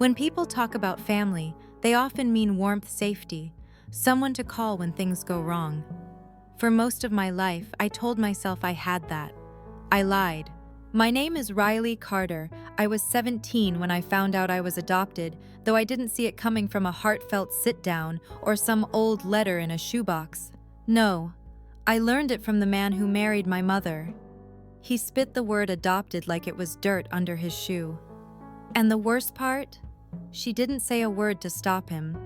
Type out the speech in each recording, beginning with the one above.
When people talk about family, they often mean warmth, safety, someone to call when things go wrong. For most of my life, I told myself I had that. I lied. My name is Riley Carter. I was 17 when I found out I was adopted, though I didn't see it coming from a heartfelt sit-down or some old letter in a shoebox. No, I learned it from the man who married my mother. He spit the word adopted like it was dirt under his shoe. And the worst part? She didn't say a word to stop him.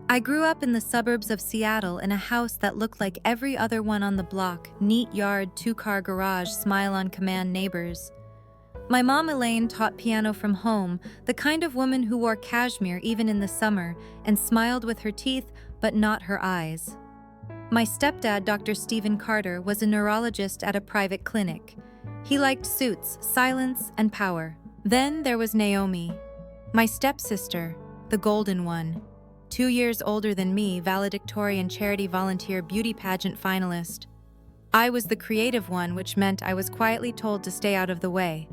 I grew up in the suburbs of Seattle in a house that looked like every other one on the block, neat yard, two-car garage, smile-on-command neighbors. My mom Elaine taught piano from home, the kind of woman who wore cashmere even in the summer and smiled with her teeth but not her eyes. My stepdad, Dr. Stephen Carter, was a neurologist at a private clinic. He liked suits, silence, and power. Then there was Naomi, my stepsister, the golden one. 2 years older than me, valedictorian charity volunteer beauty pageant finalist. I was the creative one, which meant I was quietly told to stay out of the way.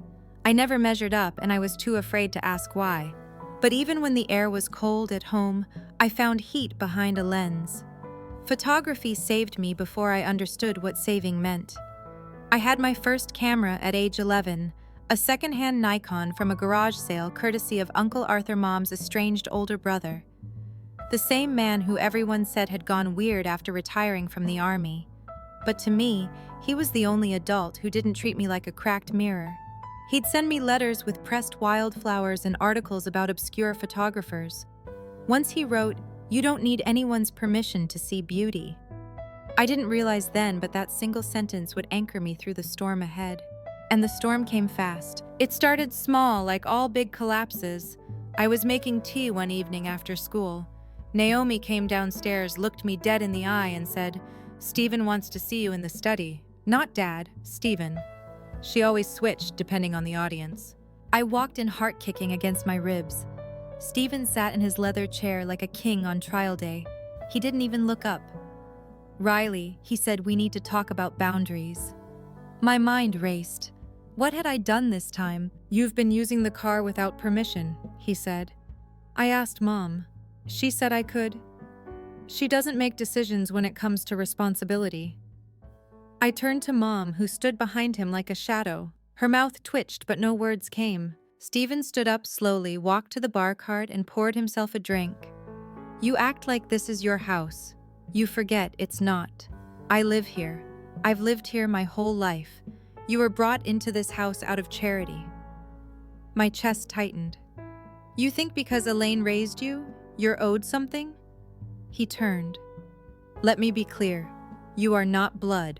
I never measured up, and I was too afraid to ask why. But even when the air was cold at home, I found heat behind a lens. Photography saved me before I understood what saving meant. I had my first camera at age 11, a second-hand Nikon from a garage sale courtesy of Uncle Arthur Mom's estranged older brother. The same man who everyone said had gone weird after retiring from the army. But to me, he was the only adult who didn't treat me like a cracked mirror. He'd send me letters with pressed wildflowers and articles about obscure photographers. Once he wrote, "You don't need anyone's permission to see beauty." I didn't realize then, but that single sentence would anchor me through the storm ahead. And the storm came fast. It started small, like all big collapses. I was making tea one evening after school. Naomi came downstairs, looked me dead in the eye, and said, "Stephen wants to see you in the study." Not Dad, Stephen. She always switched, depending on the audience. I walked in heart kicking against my ribs. Stephen sat in his leather chair like a king on trial day. He didn't even look up. "Riley," he said, "we need to talk about boundaries." My mind raced. What had I done this time? "You've been using the car without permission," he said. I asked Mom. She said I could. She doesn't make decisions when it comes to responsibility. I turned to Mom, who stood behind him like a shadow. Her mouth twitched, but no words came. Stephen stood up slowly, walked to the bar cart, and poured himself a drink. "You act like this is your house. You forget it's not. I live here. I've lived here my whole life. You were brought into this house out of charity." My chest tightened. "You think because Elaine raised you, you're owed something?" He turned. "Let me be clear. You are not blood.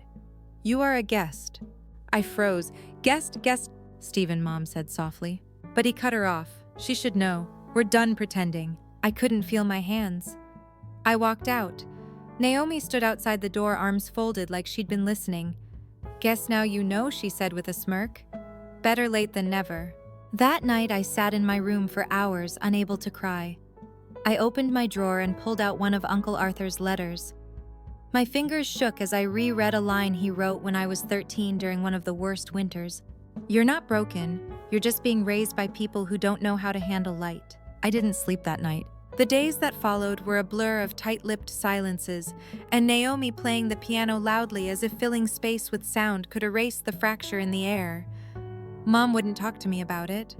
You are a guest." I froze. Guest, Stephen," Mom said softly. But he cut her off. "She should know. We're done pretending." I couldn't feel my hands. I walked out. Naomi stood outside the door, arms folded like she'd been listening. "Guess now you know," she said with a smirk. Better late than never. That night I sat in my room for hours, unable to cry. I opened my drawer and pulled out one of Uncle Arthur's letters. My fingers shook as I reread a line he wrote when I was 13 during one of the worst winters. "You're not broken. You're just being raised by people who don't know how to handle light." I didn't sleep that night. The days that followed were a blur of tight-lipped silences, and Naomi playing the piano loudly as if filling space with sound could erase the fracture in the air. Mom wouldn't talk to me about it.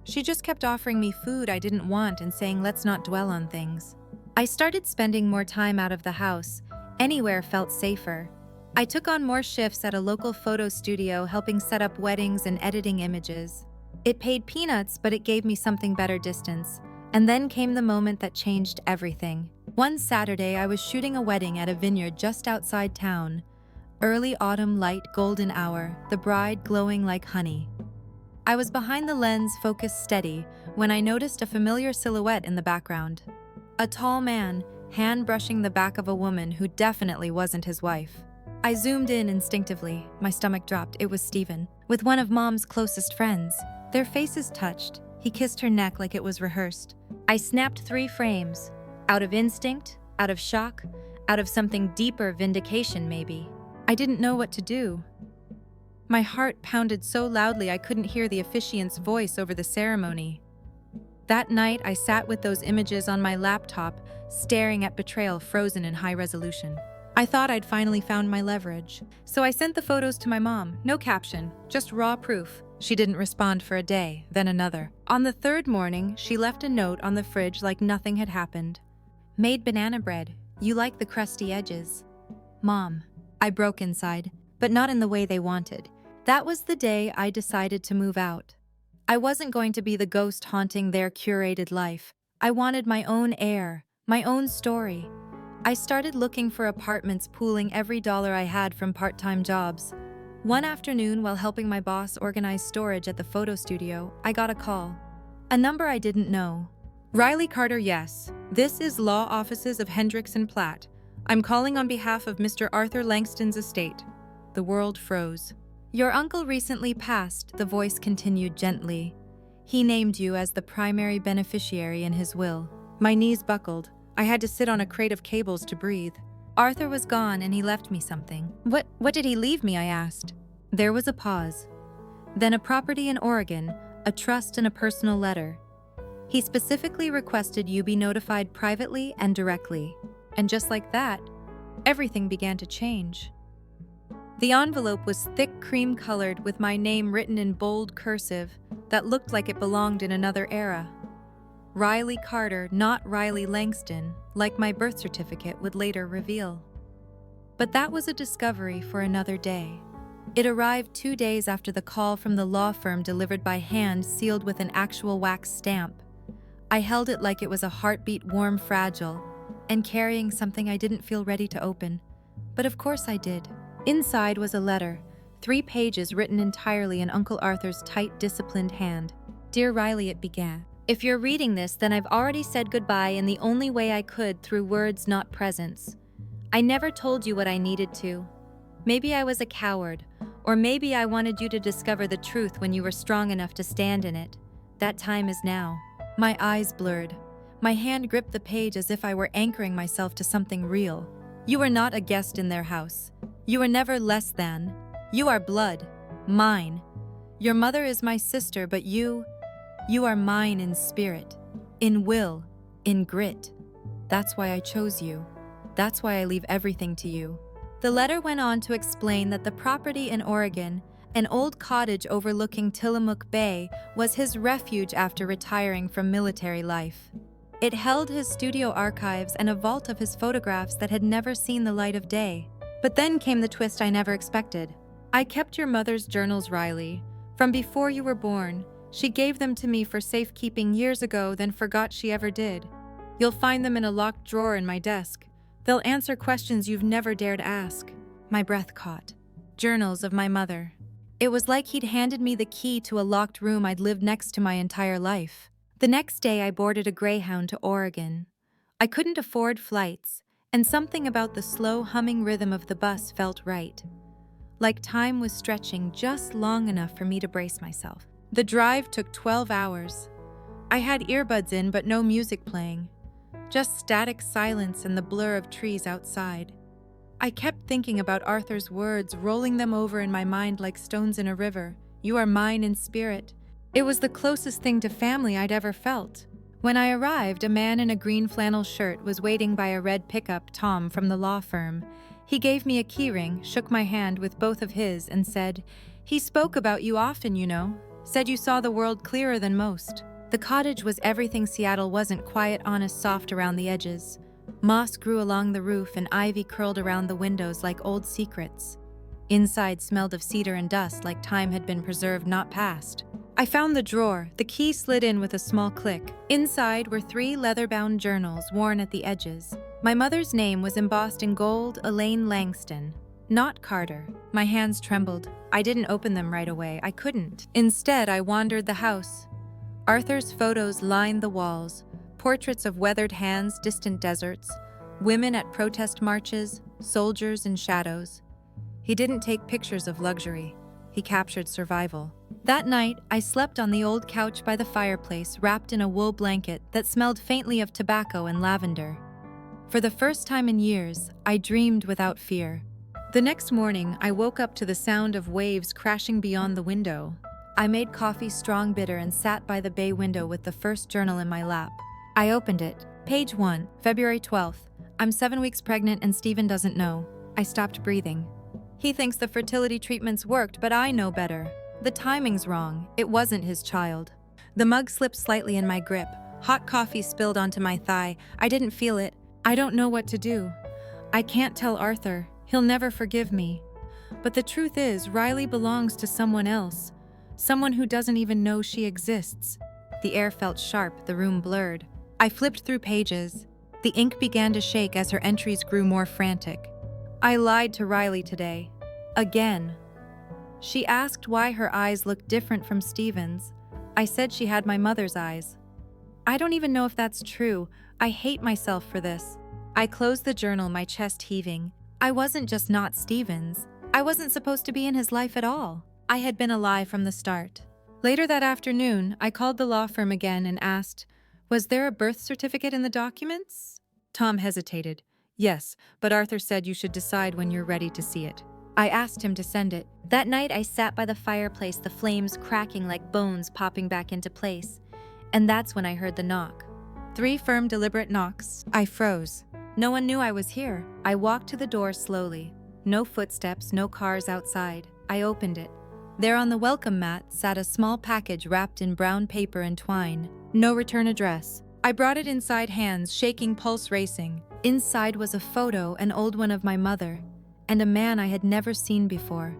She just kept offering me food I didn't want and saying, "Let's not dwell on things." I started spending more time out of the house. Anywhere felt safer. I took on more shifts at a local photo studio, helping set up weddings and editing images. It paid peanuts, but it gave me something better: distance. And then came the moment that changed everything. One Saturday, I was shooting a wedding at a vineyard just outside town. Early autumn light, golden hour, the bride glowing like honey. I was behind the lens, focused steady, when I noticed a familiar silhouette in the background. A tall man, hand brushing the back of a woman who definitely wasn't his wife. I zoomed in instinctively. My stomach dropped. It was Stephen, with one of Mom's closest friends. Their faces touched. He kissed her neck like it was rehearsed. I snapped 3 frames. Out of instinct, out of shock, out of something deeper, vindication maybe. I didn't know what to do. My heart pounded so loudly I couldn't hear the officiant's voice over the ceremony. That night, I sat with those images on my laptop, staring at betrayal frozen in high resolution. I thought I'd finally found my leverage. So I sent the photos to my mom, no caption, just raw proof. She didn't respond for a day, then another. On the third morning, she left a note on the fridge like nothing had happened. Made banana bread. You like the crusty edges. Mom. I broke inside, but not in the way they wanted. That was the day I decided to move out. I wasn't going to be the ghost haunting their curated life. I wanted my own air, my own story. I started looking for apartments, pooling every dollar I had from part-time jobs. One afternoon, while helping my boss organize storage at the photo studio, I got a call. A number I didn't know. Riley Carter, yes. This is law offices of Hendricks and Platt. I'm calling on behalf of Mr. Arthur Langston's estate. The world froze. Your uncle recently passed, the voice continued gently. He named you as the primary beneficiary in his will. My knees buckled. I had to sit on a crate of cables to breathe. Arthur was gone and he left me something. What did he leave me? I asked. There was a pause. Then a property in Oregon, a trust and a personal letter. He specifically requested you be notified privately and directly. And just like that, everything began to change. The envelope was thick cream-colored with my name written in bold cursive that looked like it belonged in another era. Riley Carter, not Riley Langston, like my birth certificate would later reveal. But that was a discovery for another day. It arrived 2 days after the call from the law firm, delivered by hand, sealed with an actual wax stamp. I held it like it was a heartbeat, warm, fragile, and carrying something I didn't feel ready to open. But of course I did. Inside was a letter, 3 pages written entirely in Uncle Arthur's tight, disciplined hand. Dear Riley, it began. If you're reading this, then I've already said goodbye in the only way I could, through words, not presence. I never told you what I needed to. Maybe I was a coward, or maybe I wanted you to discover the truth when you were strong enough to stand in it. That time is now. My eyes blurred. My hand gripped the page as if I were anchoring myself to something real. You are not a guest in their house. You are never less than. You are blood. Mine. Your mother is my sister, but you are mine in spirit, in will, in grit. That's why I chose you. That's why I leave everything to you. The letter went on to explain that the property in Oregon, an old cottage overlooking Tillamook Bay, was his refuge after retiring from military life. It held his studio archives and a vault of his photographs that had never seen the light of day. But then came the twist I never expected. I kept your mother's journals, Riley, from before you were born. She gave them to me for safekeeping years ago, then forgot she ever did. You'll find them in a locked drawer in my desk. They'll answer questions you've never dared ask. My breath caught. Journals of my mother. It was like he'd handed me the key to a locked room I'd lived next to my entire life. The next day, I boarded a Greyhound to Oregon. I couldn't afford flights, and something about the slow humming rhythm of the bus felt right. Like time was stretching just long enough for me to brace myself. The drive took 12 hours. I had earbuds in, but no music playing. Just static silence and the blur of trees outside. I kept thinking about Arthur's words, rolling them over in my mind like stones in a river. You are mine in spirit. It was the closest thing to family I'd ever felt. When I arrived, a man in a green flannel shirt was waiting by a red pickup, Tom from the law firm. He gave me a keyring, shook my hand with both of his, and said, "He spoke about you often, you know. Said you saw the world clearer than most." The cottage was everything Seattle wasn't: quiet, honest, soft around the edges. Moss grew along the roof and ivy curled around the windows like old secrets. Inside smelled of cedar and dust, like time had been preserved, not passed. I found the drawer. The key slid in with a small click. Inside were 3 leather-bound journals, worn at the edges. My mother's name was embossed in gold: Elaine Langston, not Carter. My hands trembled. I didn't open them right away. I couldn't. Instead, I wandered the house. Arthur's photos lined the walls. Portraits of weathered hands, distant deserts, women at protest marches, soldiers in shadows. He didn't take pictures of luxury. He captured survival. That night, I slept on the old couch by the fireplace, wrapped in a wool blanket that smelled faintly of tobacco and lavender. For the first time in years, I dreamed without fear. The next morning, I woke up to the sound of waves crashing beyond the window. I made coffee strong bitter and sat by the bay window with the first journal in my lap. I opened it. Page 1, February 12th. I'm 7 weeks pregnant and Stephen doesn't know. I stopped breathing. He thinks the fertility treatments worked, but I know better. The timing's wrong. It wasn't his child. The mug slipped slightly in my grip. Hot coffee spilled onto my thigh. I didn't feel it. I don't know what to do. I can't tell Arthur. He'll never forgive me. But the truth is, Riley belongs to someone else. Someone who doesn't even know she exists. The air felt sharp, the room blurred. I flipped through pages. The ink began to shake as her entries grew more frantic. I lied to Riley today. Again. She asked why her eyes looked different from Stephen's. I said she had my mother's eyes. I don't even know if that's true. I hate myself for this. I closed the journal, my chest heaving. I wasn't just not Stephen's. I wasn't supposed to be in his life at all. I had been a lie from the start. Later that afternoon, I called the law firm again and asked, "Was there a birth certificate in the documents?" Tom hesitated. "Yes, but Arthur said you should decide when you're ready to see it." I asked him to send it. That night I sat by the fireplace, the flames cracking like bones popping back into place. And that's when I heard the knock. 3 firm, deliberate knocks. I froze. No one knew I was here. I walked to the door slowly. No footsteps, no cars outside. I opened it. There on the welcome mat sat a small package wrapped in brown paper and twine. No return address. I brought it inside, hands shaking, pulse racing. Inside was a photo, an old one of my mother, and a man I had never seen before.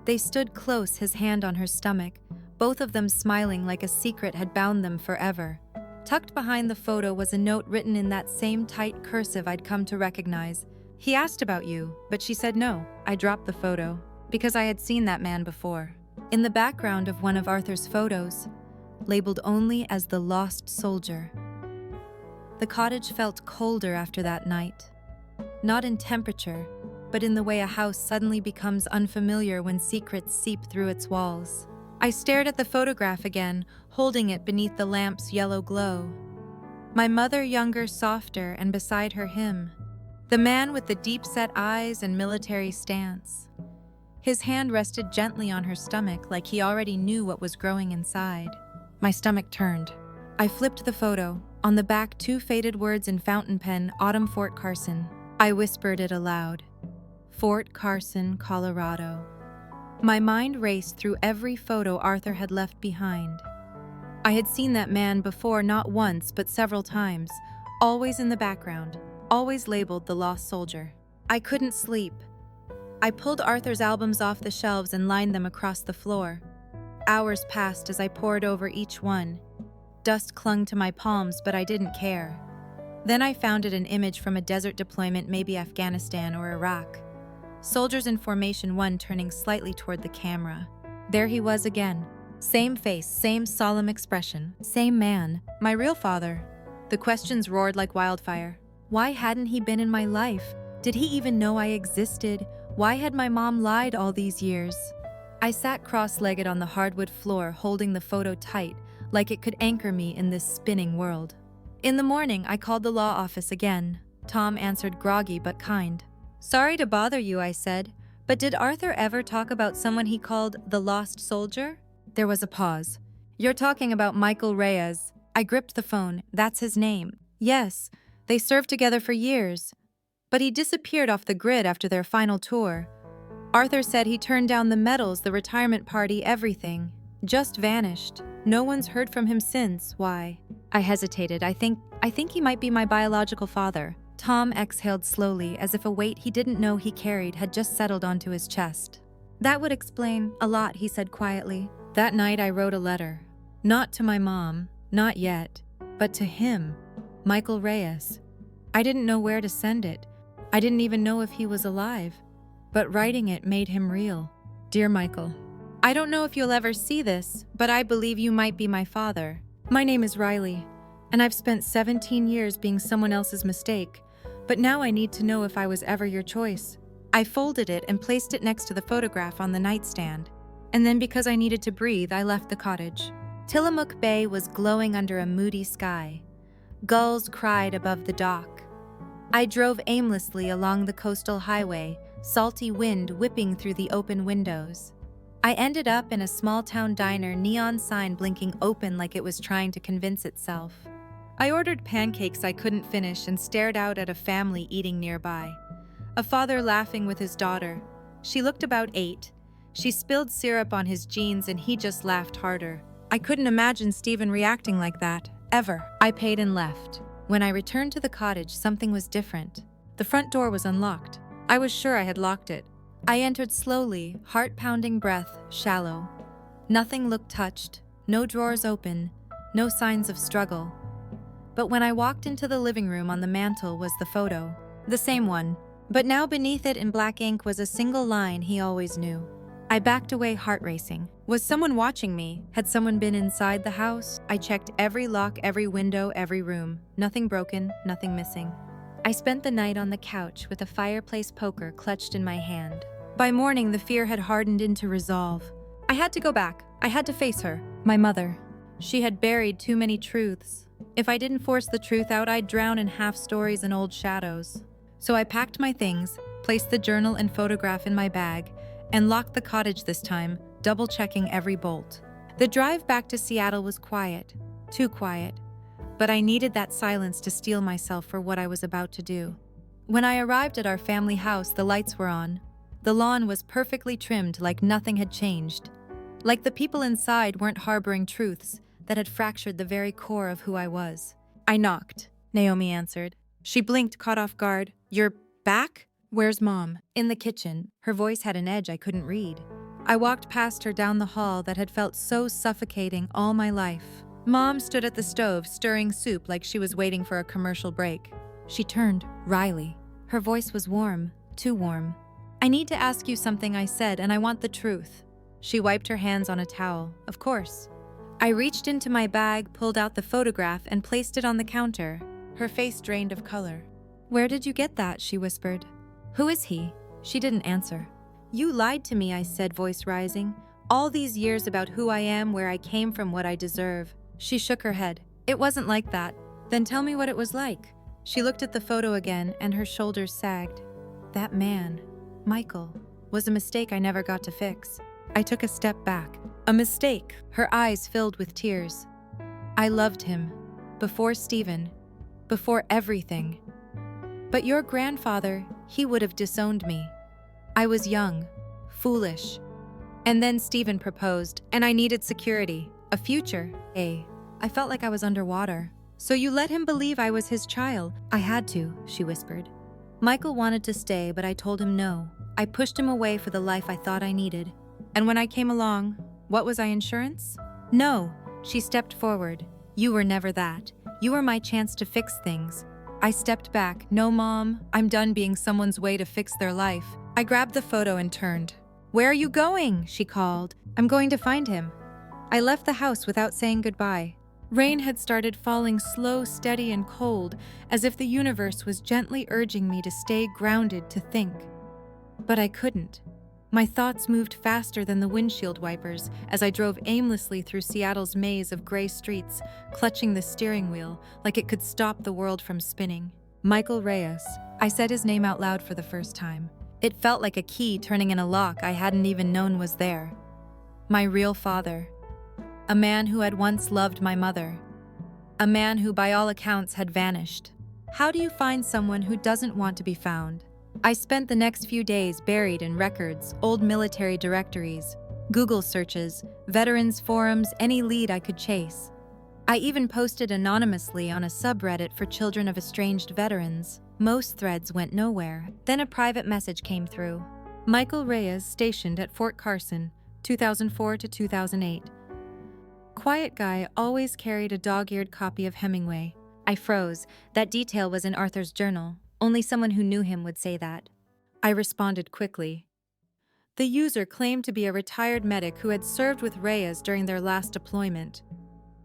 They stood close, his hand on her stomach, both of them smiling like a secret had bound them forever. Tucked behind the photo was a note written in that same tight cursive I'd come to recognize. "He asked about you, but she said no." I dropped the photo, because I had seen that man before. In the background of one of Arthur's photos, labeled only as the lost soldier. The cottage felt colder after that night. Not in temperature, but in the way a house suddenly becomes unfamiliar when secrets seep through its walls. I stared at the photograph again, holding it beneath the lamp's yellow glow. My mother, younger, softer, and beside her him. The man with the deep-set eyes and military stance. His hand rested gently on her stomach like he already knew what was growing inside. My stomach turned. I flipped the photo. On the back, 2 faded words in fountain pen, Autumn, Fort Carson. I whispered it aloud. Fort Carson, Colorado. My mind raced through every photo Arthur had left behind. I had seen that man before, not once, but several times, always in the background, always labeled the lost soldier. I couldn't sleep. I pulled Arthur's albums off the shelves and lined them across the floor. Hours passed as I pored over each one. Dust clung to my palms, but I didn't care. Then I found an image from a desert deployment, maybe Afghanistan or Iraq. Soldiers in formation, one turning slightly toward the camera. There he was again. Same face, same solemn expression, same man, my real father. The questions roared like wildfire. Why hadn't he been in my life? Did he even know I existed? Why had my mom lied all these years? I sat cross-legged on the hardwood floor, holding the photo tight, like it could anchor me in this spinning world. In the morning, I called the law office again. Tom answered, groggy but kind. "Sorry to bother you," I said, "but did Arthur ever talk about someone he called the lost soldier?" There was a pause. "You're talking about Michael Reyes." I gripped the phone. "That's his name." "Yes, they served together for years. But he disappeared off the grid after their final tour. Arthur said he turned down the medals, the retirement party, everything. Just vanished. No one's heard from him since. Why?" I hesitated. I think he might be my biological father." Tom exhaled slowly, as if a weight he didn't know he carried had just settled onto his chest. "That would explain a lot," he said quietly. That night I wrote a letter. Not to my mom, not yet, but to him, Michael Reyes. I didn't know where to send it. I didn't even know if he was alive. But writing it made him real. "Dear Michael, I don't know if you'll ever see this, but I believe you might be my father. My name is Riley, and I've spent 17 years being someone else's mistake, but now I need to know if I was ever your choice." I folded it and placed it next to the photograph on the nightstand, and then because I needed to breathe, I left the cottage. Tillamook Bay was glowing under a moody sky. Gulls cried above the dock. I drove aimlessly along the coastal highway, salty wind whipping through the open windows. I ended up in a small-town diner, neon sign blinking open like it was trying to convince itself. I ordered pancakes I couldn't finish and stared out at a family eating nearby. A father laughing with his daughter. She looked about 8. She spilled syrup on his jeans and he just laughed harder. I couldn't imagine Stephen reacting like that, ever. I paid and left. When I returned to the cottage, something was different. The front door was unlocked. I was sure I had locked it. I entered slowly, heart-pounding breath, shallow. Nothing looked touched, no drawers open, no signs of struggle. But when I walked into the living room, on the mantel was the photo. The same one. But now beneath it in black ink was a single line he always knew. I backed away, heart racing. Was someone watching me? Had someone been inside the house? I checked every lock, every window, every room. Nothing broken, nothing missing. I spent the night on the couch with a fireplace poker clutched in my hand. By morning, the fear had hardened into resolve. I had to go back. I had to face her, my mother. She had buried too many truths. If I didn't force the truth out, I'd drown in half-stories and old shadows. So I packed my things, placed the journal and photograph in my bag, and locked the cottage this time, double-checking every bolt. The drive back to Seattle was quiet, too quiet, but I needed that silence to steel myself for what I was about to do. When I arrived at our family house, the lights were on. The lawn was perfectly trimmed, like nothing had changed. Like the people inside weren't harboring truths that had fractured the very core of who I was. I knocked. Naomi answered. She blinked, caught off guard. "You're back? Where's Mom?" "In the kitchen." Her voice had an edge I couldn't read. I walked past her down the hall that had felt so suffocating all my life. Mom stood at the stove, stirring soup like she was waiting for a commercial break. She turned. "Riley." Her voice was warm, too warm. "I need to ask you something," I said, "and I want the truth." She wiped her hands on a towel. "Of course." I reached into my bag, pulled out the photograph, and placed it on the counter. Her face drained of color. "Where did you get that?" she whispered. "Who is he?" She didn't answer. "You lied to me," I said, voice rising. "All these years about who I am, where I came from, what I deserve." She shook her head. "It wasn't like that." "Then tell me what it was like." She looked at the photo again, and her shoulders sagged. That man, Michael, was a mistake I never got to fix. I took a step back. A mistake. Her eyes filled with tears. I loved him. Before Stephen. Before everything. But your grandfather, he would have disowned me. I was young. Foolish. And then Stephen proposed, and I needed security. A future. I felt like I was underwater. "So you let him believe I was his child?" "I had to," she whispered. "Michael wanted to stay, but I told him no. I pushed him away for the life I thought I needed. And when I came along, what was I, insurance?" "No." She stepped forward. "You were never that. You were my chance to fix things." I stepped back. "No, Mom. I'm done being someone's way to fix their life." I grabbed the photo and turned. "Where are you going?" she called. "I'm going to find him." I left the house without saying goodbye. Rain had started falling, slow, steady, and cold, as if the universe was gently urging me to stay grounded, to think. But I couldn't. My thoughts moved faster than the windshield wipers as I drove aimlessly through Seattle's maze of gray streets, clutching the steering wheel like it could stop the world from spinning. Michael Reyes. I said his name out loud for the first time. It felt like a key turning in a lock I hadn't even known was there. My real father. A man who had once loved my mother. A man who, by all accounts, had vanished. How do you find someone who doesn't want to be found? I spent the next few days buried in records, old military directories, Google searches, veterans forums, any lead I could chase. I even posted anonymously on a subreddit for children of estranged veterans. Most threads went nowhere. Then a private message came through. Michael Reyes, stationed at Fort Carson, 2004 to 2008. Quiet guy, always carried a dog-eared copy of Hemingway. I froze. That detail was in Arthur's journal. Only someone who knew him would say that. I responded quickly. The user claimed to be a retired medic who had served with Reyes during their last deployment.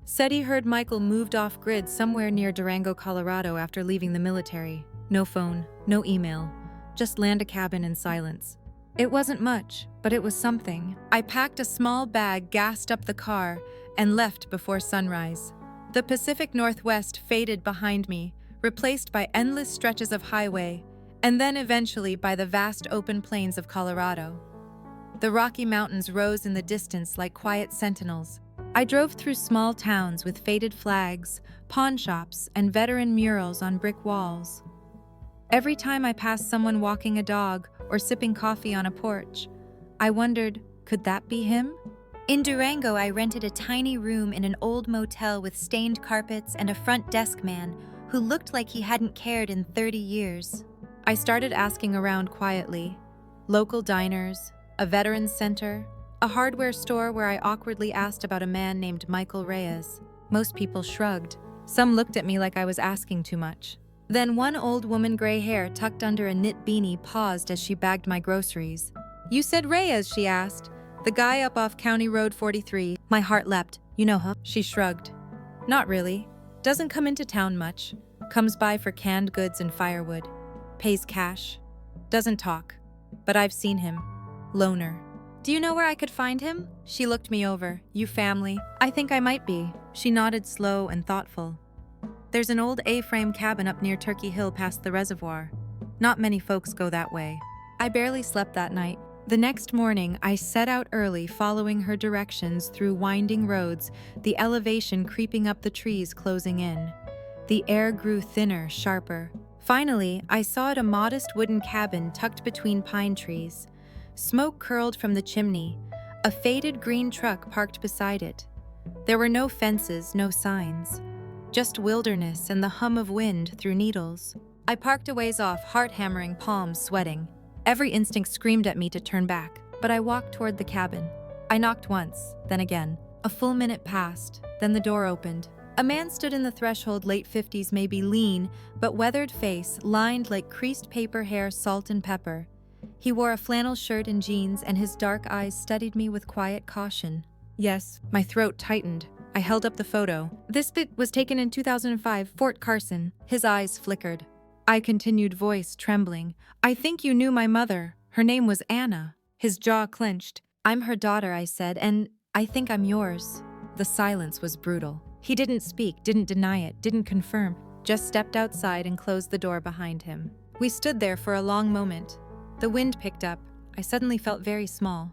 Said he heard Michael moved off-grid somewhere near Durango, Colorado after leaving the military. No phone, no email, just land a cabin and silence. It wasn't much, but it was something. I packed a small bag, gassed up the car, and left before sunrise. The Pacific Northwest faded behind me, replaced by endless stretches of highway, and then eventually by the vast open plains of Colorado. The Rocky Mountains rose in the distance like quiet sentinels. I drove through small towns with faded flags, pawn shops, and veteran murals on brick walls. Every time I passed someone walking a dog or sipping coffee on a porch, I wondered, could that be him? In Durango, I rented a tiny room in an old motel with stained carpets and a front desk man who looked like he hadn't cared in 30 years. I started asking around quietly. Local diners, a veterans center, a hardware store where I awkwardly asked about a man named Michael Reyes. Most people shrugged. Some looked at me like I was asking too much. Then one old woman, gray hair tucked under a knit beanie, paused as she bagged my groceries. "You said Reyes?" she asked. "The guy up off County Road 43. My heart leapt. "You know her?" She shrugged. "Not really. Doesn't come into town much. Comes by for canned goods and firewood. Pays cash. Doesn't talk. But I've seen him. Loner." "Do you know where I could find him?" She looked me over. "You family?" "I think I might be." She nodded, slow and thoughtful. "There's an old A-frame cabin up near Turkey Hill past the reservoir. Not many folks go that way." I barely slept that night. The next morning, I set out early, following her directions through winding roads, the elevation creeping up, the trees closing in. The air grew thinner, sharper. Finally, I saw a modest wooden cabin tucked between pine trees. Smoke curled from the chimney, a faded green truck parked beside it. There were no fences, no signs. Just wilderness and the hum of wind through needles. I parked a ways off, heart-hammering, palms sweating. Every instinct screamed at me to turn back, but I walked toward the cabin. I knocked once, then again. A full minute passed, then the door opened. A man stood in the threshold, late 50s, maybe, lean, but weathered face, lined like creased paper hair, salt and pepper. He wore a flannel shirt and jeans, and his dark eyes studied me with quiet caution. Yes, my throat tightened. I held up the photo. "This bit was taken in 2005, Fort Carson." His eyes flickered. I continued, voice trembling. "I think you knew my mother. Her name was Anna." His jaw clenched. "I'm her daughter," I said, "and I think I'm yours." The silence was brutal. He didn't speak, didn't deny it, didn't confirm, just stepped outside and closed the door behind him. We stood there for a long moment. The wind picked up. I suddenly felt very small.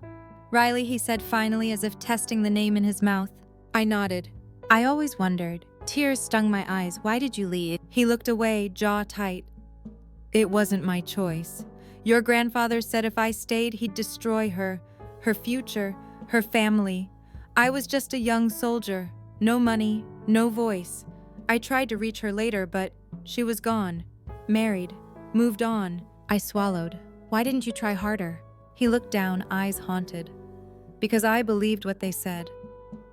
"Riley," he said finally, as if testing the name in his mouth. I nodded. "I always wondered." Tears stung my eyes. "Why did you leave?" He looked away, jaw tight. "It wasn't my choice. Your grandfather said if I stayed, he'd destroy her, her future, her family. I was just a young soldier. No money, no voice. I tried to reach her later, but she was gone. Married. Moved on." I swallowed. "Why didn't you try harder?" He looked down, eyes haunted. "Because I believed what they said.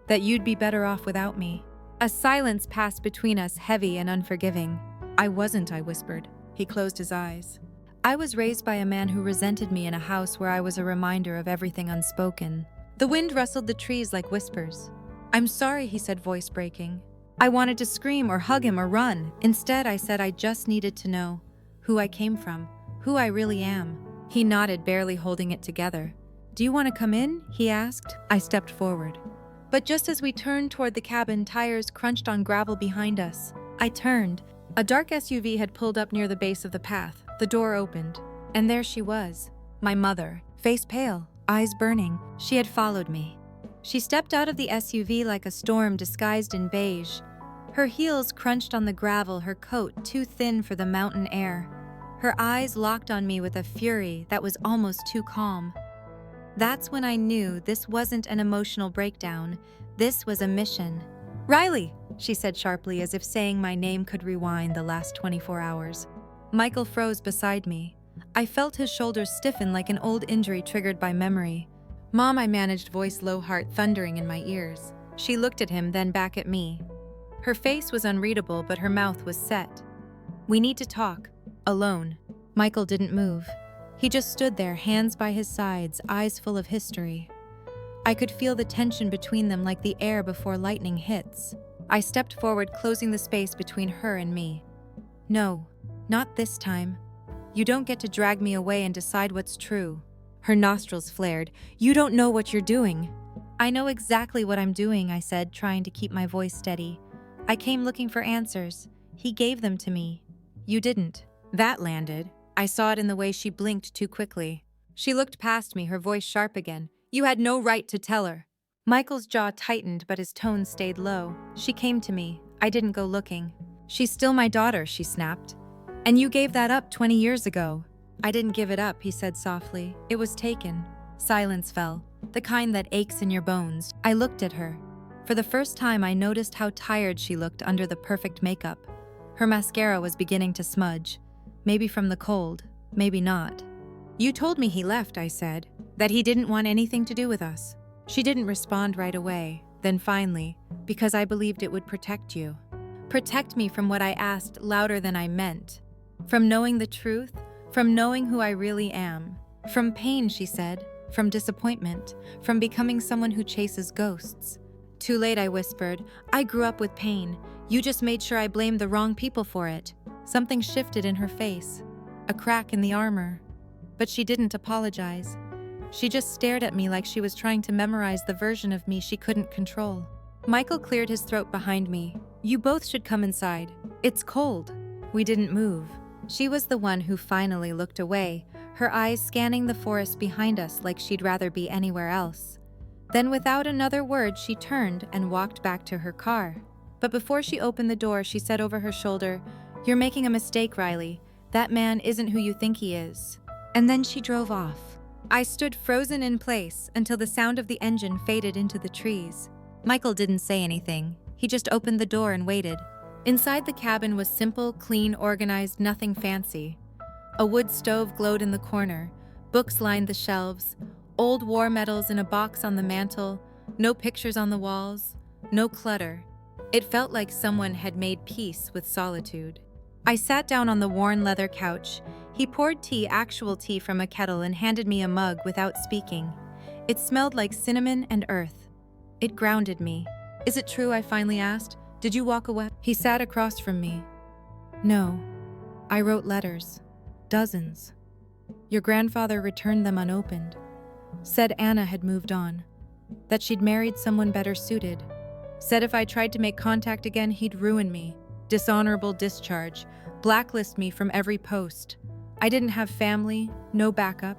That you'd be better off without me." A silence passed between us, heavy and unforgiving. "I wasn't," I whispered. He closed his eyes. "I was raised by a man who resented me in a house where I was a reminder of everything unspoken." The wind rustled the trees like whispers. "I'm sorry," he said, voice breaking. I wanted to scream or hug him or run. Instead, I said I just needed to know who I came from, who I really am. He nodded, barely holding it together. "Do you want to come in?" he asked. I stepped forward. But just as we turned toward the cabin, tires crunched on gravel behind us. I turned. A dark SUV had pulled up near the base of the path. The door opened, and there she was, my mother, face pale, eyes burning. She had followed me. She stepped out of the SUV like a storm disguised in beige. Her heels crunched on the gravel, her coat too thin for the mountain air. Her eyes locked on me with a fury that was almost too calm. That's when I knew this wasn't an emotional breakdown. This was a mission. "Riley," she said sharply, as if saying my name could rewind the last 24 hours. Michael froze beside me. I felt his shoulders stiffen like an old injury triggered by memory. "Mom," I managed, voice low, heart thundering in my ears. She looked at him, then back at me. Her face was unreadable, but her mouth was set. "We need to talk. Alone." Michael didn't move. He just stood there, hands by his sides, eyes full of history. I could feel the tension between them like the air before lightning hits. I stepped forward, closing the space between her and me. "No, not this time. You don't get to drag me away and decide what's true." Her nostrils flared. "You don't know what you're doing." "I know exactly what I'm doing," I said, trying to keep my voice steady. "I came looking for answers. He gave them to me. You didn't." That landed. I saw it in the way she blinked too quickly. She looked past me, her voice sharp again. You had no right to tell her. Michael's jaw tightened, but his tone stayed low. She came to me. I didn't go looking. She's still my daughter, she snapped. And you gave that up 20 years ago. I didn't give it up, he said softly. It was taken. Silence fell, the kind that aches in your bones. I looked at her. For the first time, I noticed how tired she looked under the perfect makeup. Her mascara was beginning to smudge. Maybe from the cold, maybe not. You told me he left, I said, that he didn't want anything to do with us. She didn't respond right away. Then finally, because I believed it would protect you. Protect me from what I asked louder than I meant. From knowing the truth, from knowing who I really am. From pain, she said, from disappointment, from becoming someone who chases ghosts. Too late, I whispered. I grew up with pain. You just made sure I blamed the wrong people for it. Something shifted in her face. A crack in the armor. But she didn't apologize. She just stared at me like she was trying to memorize the version of me she couldn't control. Michael cleared his throat behind me. You both should come inside. It's cold. We didn't move. She was the one who finally looked away, her eyes scanning the forest behind us like she'd rather be anywhere else. Then without another word, she turned and walked back to her car. But before she opened the door, she said over her shoulder, You're making a mistake, Riley. That man isn't who you think he is. And then she drove off. I stood frozen in place until the sound of the engine faded into the trees. Michael didn't say anything. He just opened the door and waited. Inside the cabin was simple, clean, organized, nothing fancy. A wood stove glowed in the corner. Books lined the shelves. Old war medals in a box on the mantel. No pictures on the walls. No clutter. It felt like someone had made peace with solitude. I sat down on the worn leather couch. He poured tea, actual tea from a kettle, and handed me a mug without speaking. It smelled like cinnamon and earth. It grounded me. Is it true? I finally asked. Did you walk away? He sat across from me. No. I wrote letters. Dozens. Your grandfather returned them unopened. Said Anna had moved on. That she'd married someone better suited. Said if I tried to make contact again, he'd ruin me. Dishonorable discharge. Blacklist me from every post. I didn't have family, no backup.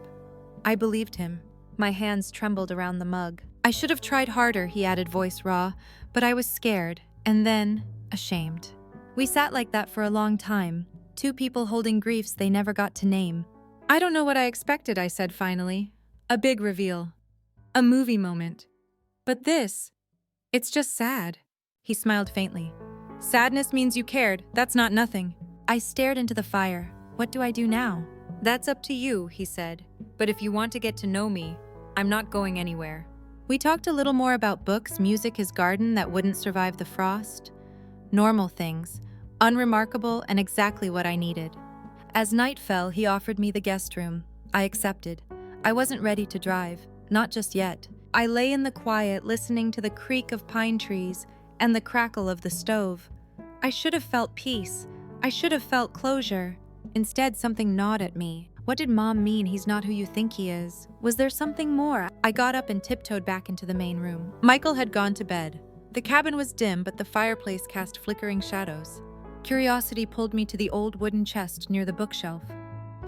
I believed him. My hands trembled around the mug. I should have tried harder, he added, voice raw, but I was scared, and then ashamed. We sat like that for a long time, two people holding griefs they never got to name. I don't know what I expected, I said finally. A big reveal. A movie moment. But this, it's just sad. He smiled faintly. Sadness means you cared. That's not nothing. I stared into the fire. What do I do now? That's up to you, he said. But if you want to get to know me, I'm not going anywhere. We talked a little more about books, music, his garden that wouldn't survive the frost. Normal things, unremarkable and exactly what I needed. As night fell, he offered me the guest room. I accepted. I wasn't ready to drive, not just yet. I lay in the quiet, listening to the creak of pine trees and the crackle of the stove. I should have felt peace. I should have felt closure. Instead, something gnawed at me. What did Mom mean he's not who you think he is? Was there something more? I got up and tiptoed back into the main room. Michael had gone to bed. The cabin was dim, but the fireplace cast flickering shadows. Curiosity pulled me to the old wooden chest near the bookshelf.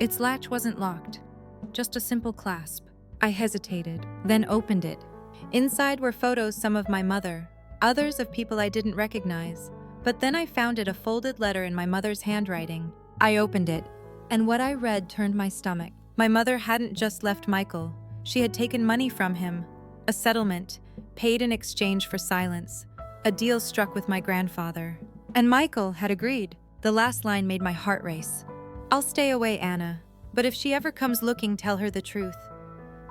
Its latch wasn't locked, just a simple clasp. I hesitated, then opened it. Inside were photos, some of my mother, others of people I didn't recognize. But then I found it, a folded letter in my mother's handwriting. I opened it, and what I read turned my stomach. My mother hadn't just left Michael. She had taken money from him. A settlement, paid in exchange for silence. A deal struck with my grandfather. And Michael had agreed. The last line made my heart race. I'll stay away, Anna. But if she ever comes looking, tell her the truth.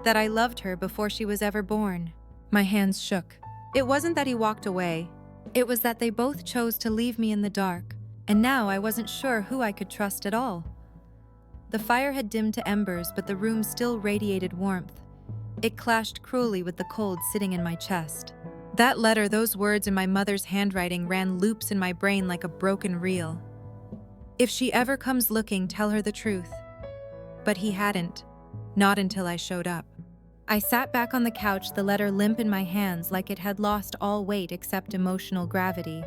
That I loved her before she was ever born. My hands shook. It wasn't that he walked away. It was that they both chose to leave me in the dark. And now I wasn't sure who I could trust at all. The fire had dimmed to embers, but the room still radiated warmth. It clashed cruelly with the cold sitting in my chest. That letter, those words in my mother's handwriting, ran loops in my brain like a broken reel. If she ever comes looking, tell her the truth. But he hadn't. Not until I showed up. I sat back on the couch, the letter limp in my hands like it had lost all weight except emotional gravity.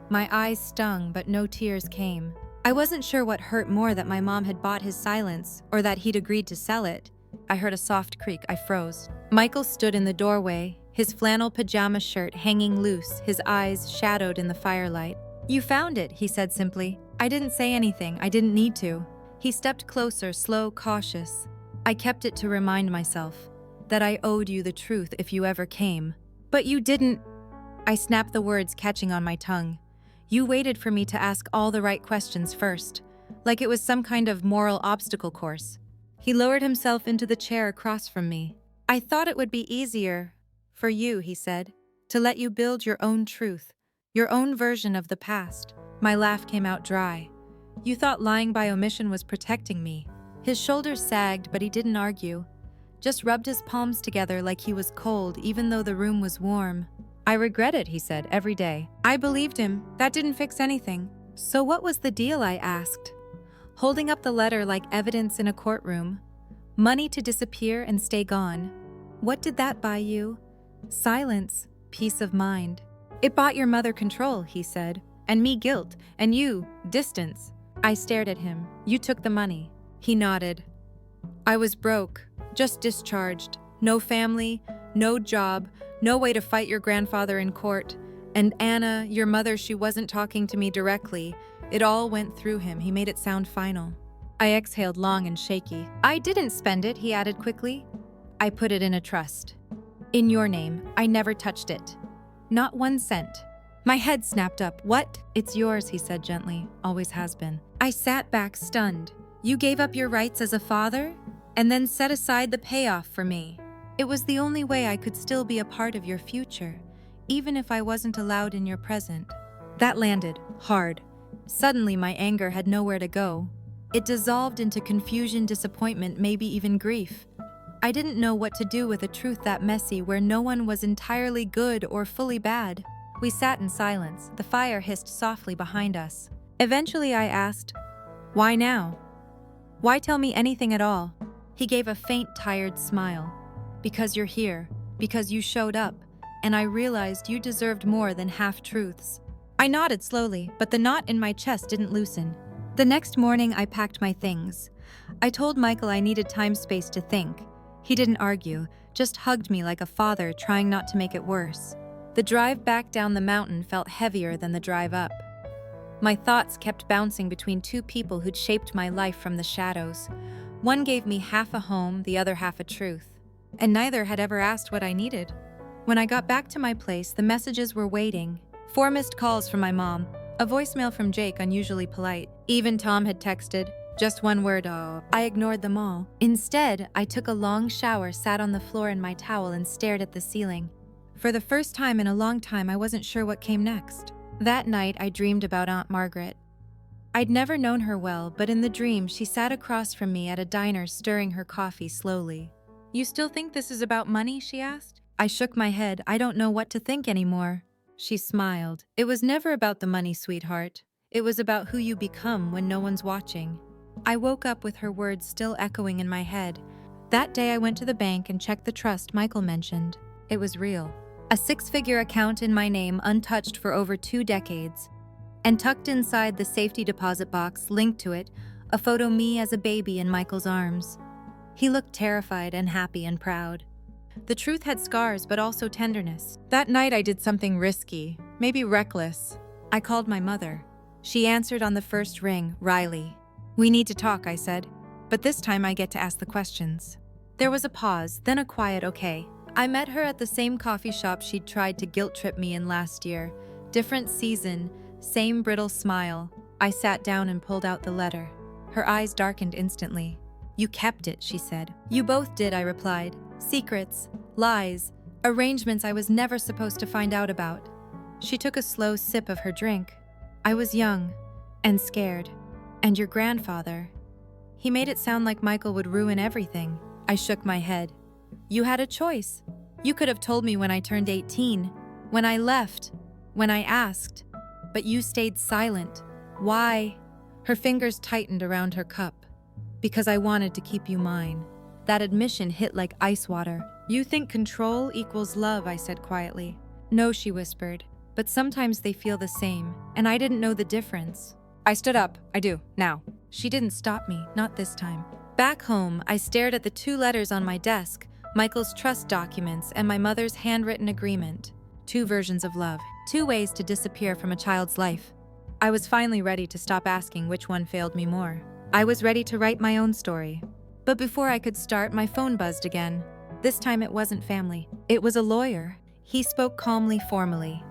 My eyes stung, but no tears came. I wasn't sure what hurt more, that my mom had bought his silence or that he'd agreed to sell it. I heard a soft creak. I froze. Michael stood in the doorway, his flannel pajama shirt hanging loose, his eyes shadowed in the firelight. "You found it," he said simply. I didn't say anything. I didn't need to. He stepped closer, slow, cautious. "I kept it to remind myself that I owed you the truth if you ever came. But you didn't." I snapped the words catching on my tongue. "You waited for me to ask all the right questions first, like it was some kind of moral obstacle course." He lowered himself into the chair across from me. "I thought it would be easier for you," he said, "to let you build your own truth, your own version of the past." My laugh came out dry. "You thought lying by omission was protecting me." His shoulders sagged, but he didn't argue. Just rubbed his palms together like he was cold, even though the room was warm. "I regret it," he said, "every day." I believed him. That didn't fix anything. "So what was the deal?" I asked, holding up the letter like evidence in a courtroom. "Money to disappear and stay gone. What did that buy you?" "Silence, peace of mind." "It bought your mother control," he said, "and me guilt, and you, distance." I stared at him. "You took the money." He nodded. "I was broke, just discharged. No family, no job, no way to fight your grandfather in court. And Anna, your mother, she wasn't talking to me directly. It all went through him." He made it sound final. I exhaled long and shaky. "I didn't spend it," he added quickly. "I put it in a trust. In your name. I never touched it. Not 1 cent." My head snapped up. "What?" "It's yours," he said gently. "Always has been." I sat back stunned. "You gave up your rights as a father? And then set aside the payoff for me? It was the only way I could still be a part of your future, even if I wasn't allowed in your present." That landed hard. Suddenly my anger had nowhere to go. It dissolved into confusion, disappointment, maybe even grief. I didn't know what to do with a truth that messy, where no one was entirely good or fully bad. We sat in silence. The fire hissed softly behind us. Eventually I asked, "Why now? Why tell me anything at all?" He gave a faint, tired smile. "Because you're here, because you showed up, and I realized you deserved more than half-truths." I nodded slowly, but the knot in my chest didn't loosen. The next morning, I packed my things. I told Michael I needed time-space to think. He didn't argue, just hugged me like a father, trying not to make it worse. The drive back down the mountain felt heavier than the drive up. My thoughts kept bouncing between two people who'd shaped my life from the shadows. One gave me half a home, the other half a truth. And neither had ever asked what I needed. When I got back to my place, the messages were waiting. 4 missed calls from my mom, a voicemail from Jake, unusually polite. Even Tom had texted, just one word, "Oh." I ignored them all. Instead, I took a long shower, sat on the floor in my towel, and stared at the ceiling. For the first time in a long time, I wasn't sure what came next. That night, I dreamed about Aunt Margaret. I'd never known her well, but in the dream, she sat across from me at a diner, stirring her coffee slowly. "You still think this is about money?" she asked. I shook my head. "I don't know what to think anymore." She smiled. "It was never about the money, sweetheart. It was about who you become when no one's watching." I woke up with her words still echoing in my head. That day I went to the bank and checked the trust Michael mentioned. It was real. A 6-figure account in my name, untouched for over 2 decades. And tucked inside the safety deposit box, linked to it, a photo me as a baby in Michael's arms. He looked terrified and happy and proud. The truth had scars, but also tenderness. That night I did something risky, maybe reckless. I called my mother. She answered on the first ring, "Riley." "We need to talk," I said. "But this time I get to ask the questions." There was a pause, then a quiet "okay." I met her at the same coffee shop she'd tried to guilt-trip me in last year. Different season, same brittle smile. I sat down and pulled out the letter. Her eyes darkened instantly. "You kept it," she said. "You both did," I replied. "Secrets, lies, arrangements I was never supposed to find out about." She took a slow sip of her drink. "I was young and scared. And your grandfather. He made it sound like Michael would ruin everything." I shook my head. "You had a choice. You could have told me when I turned 18, when I left, when I asked. But you stayed silent. Why?" Her fingers tightened around her cup. "Because I wanted to keep you mine." That admission hit like ice water. "You think control equals love," I said quietly. "No," she whispered. "But sometimes they feel the same, and I didn't know the difference." I stood up. "I do, now." She didn't stop me, not this time. Back home, I stared at the 2 letters on my desk, Michael's trust documents and my mother's handwritten agreement. 2 versions of love, 2 ways to disappear from a child's life. I was finally ready to stop asking which one failed me more. I was ready to write my own story. But before I could start, my phone buzzed again. This time it wasn't family. It was a lawyer. He spoke calmly, formally.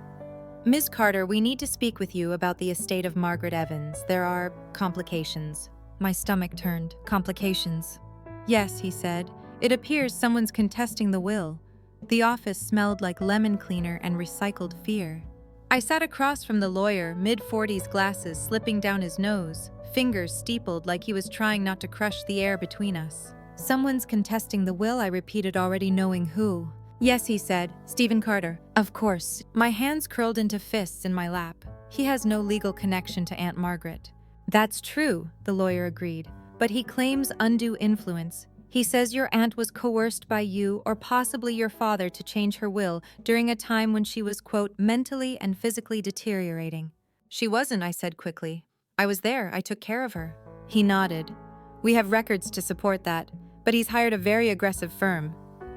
"Ms. Carter, we need to speak with you about the estate of Margaret Evans. There are complications." My stomach turned. Complications. "Yes," he said. "It appears someone's contesting the will." The office smelled like lemon cleaner and recycled fear. I sat across from the lawyer, mid-40s, glasses slipping down his nose, fingers steepled like he was trying not to crush the air between us. "Someone's contesting the will," I repeated, already knowing who. "Yes," he said. "Stephen Carter." "Of course." My hands curled into fists in my lap. "He has no legal connection to Aunt Margaret." "That's true," the lawyer agreed. "But he claims undue influence. He says your aunt was coerced by you or possibly your father to change her will during a time when she was, quote, mentally and physically deteriorating." "She wasn't," I said quickly. "I was there. I took care of her." He nodded. "We have records to support that, but he's hired a very aggressive firm.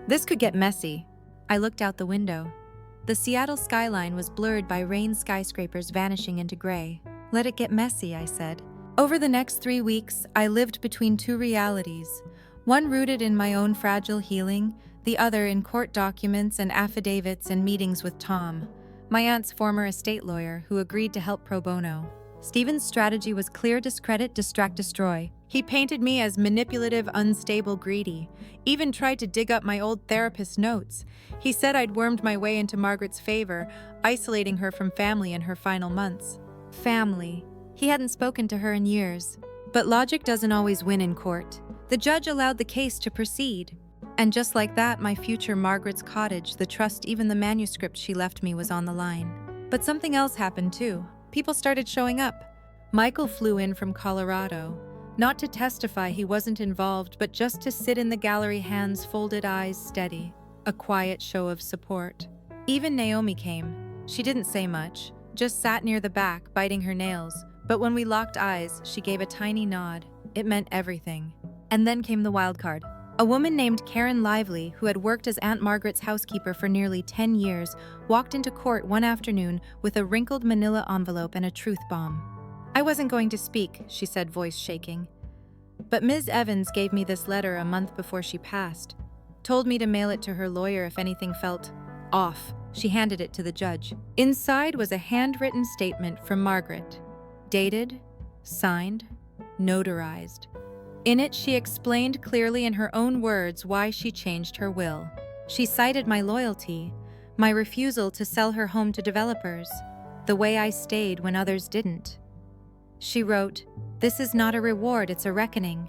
This could get messy." I looked out the window. The Seattle skyline was blurred by rain skyscrapers vanishing into gray. "Let it get messy," I said. Over the next 3 weeks, I lived between 2 realities. One rooted in my own fragile healing, the other in court documents and affidavits and meetings with Tom, my aunt's former estate lawyer who agreed to help pro bono. Stephen's strategy was clear: discredit, distract, destroy. He painted me as manipulative, unstable, greedy, even tried to dig up my old therapist's notes. He said I'd wormed my way into Margaret's favor, isolating her from family in her final months. Family. He hadn't spoken to her in years. But logic doesn't always win in court. The judge allowed the case to proceed. And just like that, my future Margaret's cottage, the trust, even the manuscript she left me was on the line. But something else happened too. People started showing up. Michael flew in from Colorado. Not to testify, he wasn't involved, but just to sit in the gallery, hands folded, eyes steady. A quiet show of support. Even Naomi came. She didn't say much, just sat near the back, biting her nails. But when we locked eyes, she gave a tiny nod. It meant everything. And then came the wild card. A woman named Karen Lively, who had worked as Aunt Margaret's housekeeper for nearly 10 years, walked into court one afternoon with a wrinkled manila envelope and a truth bomb. "I wasn't going to speak," she said, voice shaking. "But Ms. Evans gave me this letter a month before she passed. Told me to mail it to her lawyer if anything felt off." She handed it to the judge. Inside was a handwritten statement from Margaret. Dated, signed, notarized. In it, she explained clearly in her own words why she changed her will. She cited my loyalty, my refusal to sell her home to developers, the way I stayed when others didn't. She wrote, "This is not a reward, it's a reckoning.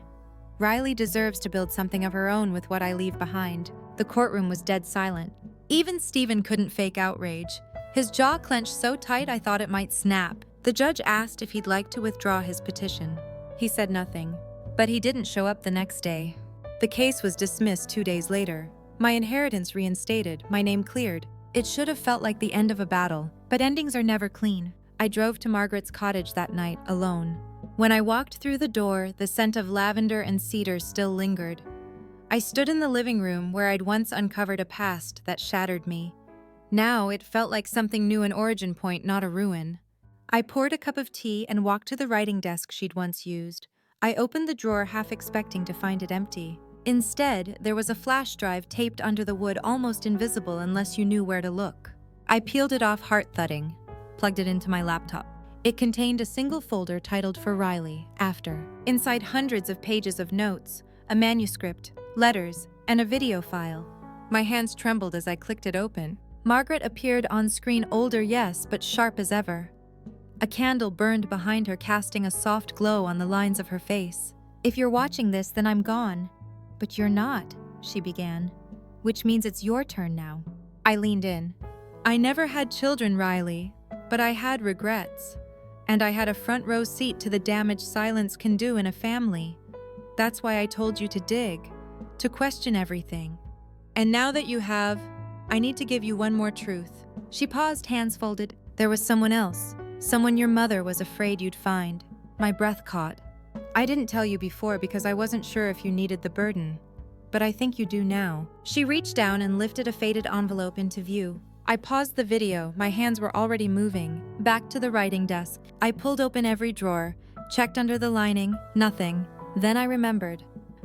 Riley deserves to build something of her own with what I leave behind." The courtroom was dead silent. Even Stephen couldn't fake outrage. His jaw clenched so tight I thought it might snap. The judge asked if he'd like to withdraw his petition. He said nothing, but he didn't show up the next day. The case was dismissed 2 days later. My inheritance reinstated, my name cleared. It should have felt like the end of a battle, but endings are never clean. I drove to Margaret's cottage that night, alone. When I walked through the door, the scent of lavender and cedar still lingered. I stood in the living room where I'd once uncovered a past that shattered me. Now it felt like something new, an origin point, not a ruin. I poured a cup of tea and walked to the writing desk she'd once used. I opened the drawer, half expecting to find it empty. Instead, there was a flash drive taped under the wood, almost invisible unless you knew where to look. I peeled it off, heart thudding, plugged it into my laptop. It contained a single folder titled "For Riley, After." Inside, hundreds of pages of notes, a manuscript, letters, and a video file. My hands trembled as I clicked it open. Margaret appeared on screen, older, yes, but sharp as ever. A candle burned behind her, casting a soft glow on the lines of her face. "If you're watching this, then I'm gone." "But you're not," she began. "Which means it's your turn now." I leaned in. "I never had children, Riley, but I had regrets. And I had a front row seat to the damage silence can do in a family. That's why I told you to dig, to question everything. And now that you have, I need to give you one more truth." She paused, hands folded. "There was someone else. Someone your mother was afraid you'd find." My breath caught. I didn't tell you before because I wasn't sure if you needed the burden. But I think you do now. She reached down and lifted a faded envelope into view. I paused the video, my hands were already moving. Back to the writing desk. I pulled open every drawer, checked under the lining, nothing. Then I remembered.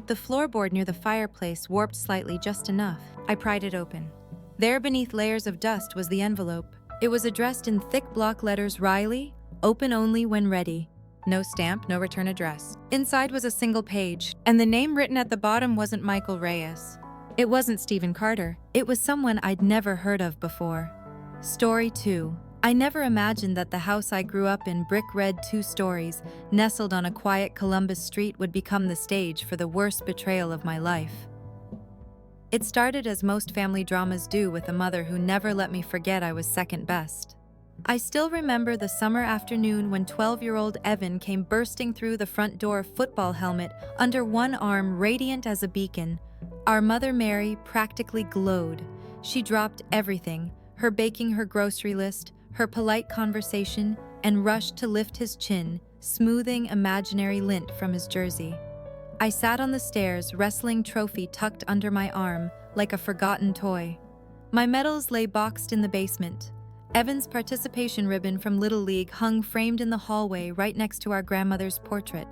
The floorboard near the fireplace warped slightly just enough. I pried it open. There beneath layers of dust was the envelope. It was addressed in thick block letters, Riley, open only when ready. No stamp, no return address. Inside was a single page, and the name written at the bottom wasn't Michael Reyes. It wasn't Stephen Carter. It was someone I'd never heard of before. Story 2. I never imagined that the house I grew up in, brick red 2 stories, nestled on a quiet Columbus street, would become the stage for the worst betrayal of my life. It started as most family dramas do, with a mother who never let me forget I was second best. I still remember the summer afternoon when 12-year-old Evan came bursting through the front door, football helmet under one arm, radiant as a beacon. Our mother Mary practically glowed. She dropped everything, her baking, her grocery list, her polite conversation, and rushed to lift his chin, smoothing imaginary lint from his jersey. I sat on the stairs, wrestling trophy tucked under my arm like a forgotten toy. My medals lay boxed in the basement. Evan's participation ribbon from Little League hung framed in the hallway right next to our grandmother's portrait.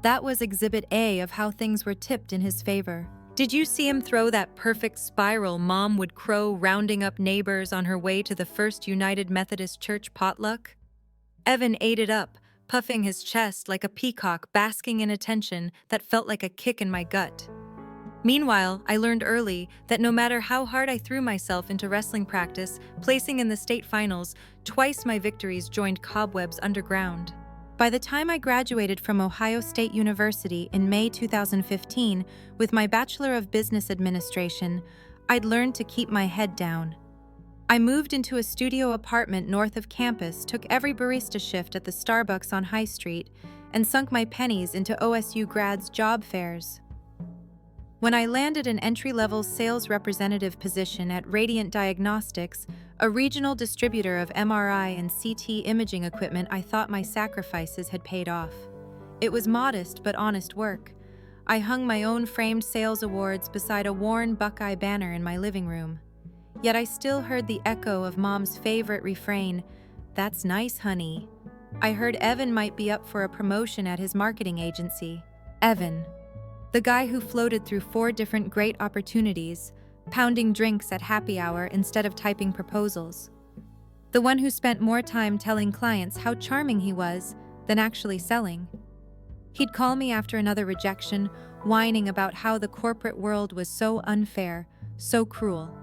That was Exhibit A of how things were tipped in his favor. Did you see him throw that perfect spiral Mom would crow, rounding up neighbors on her way to the First United Methodist Church potluck? Evan ate it up, puffing his chest like a peacock, basking in attention that felt like a kick in my gut. Meanwhile, I learned early that no matter how hard I threw myself into wrestling practice, placing in the state finals, twice my victories joined cobwebs underground. By the time I graduated from Ohio State University in May 2015 with my Bachelor of Business Administration, I'd learned to keep my head down. I moved into a studio apartment north of campus, took every barista shift at the Starbucks on High Street, and sunk my pennies into OSU grads' job fairs. When I landed an entry-level sales representative position at Radiant Diagnostics, a regional distributor of MRI and CT imaging equipment, I thought my sacrifices had paid off. It was modest but honest work. I hung my own framed sales awards beside a worn Buckeye banner in my living room. Yet I still heard the echo of Mom's favorite refrain, "That's nice, honey." I heard Evan might be up for a promotion at his marketing agency. Evan, the guy who floated through 4 different great opportunities, pounding drinks at happy hour instead of typing proposals. The one who spent more time telling clients how charming he was than actually selling. He'd call me after another rejection, whining about how the corporate world was so unfair, so cruel.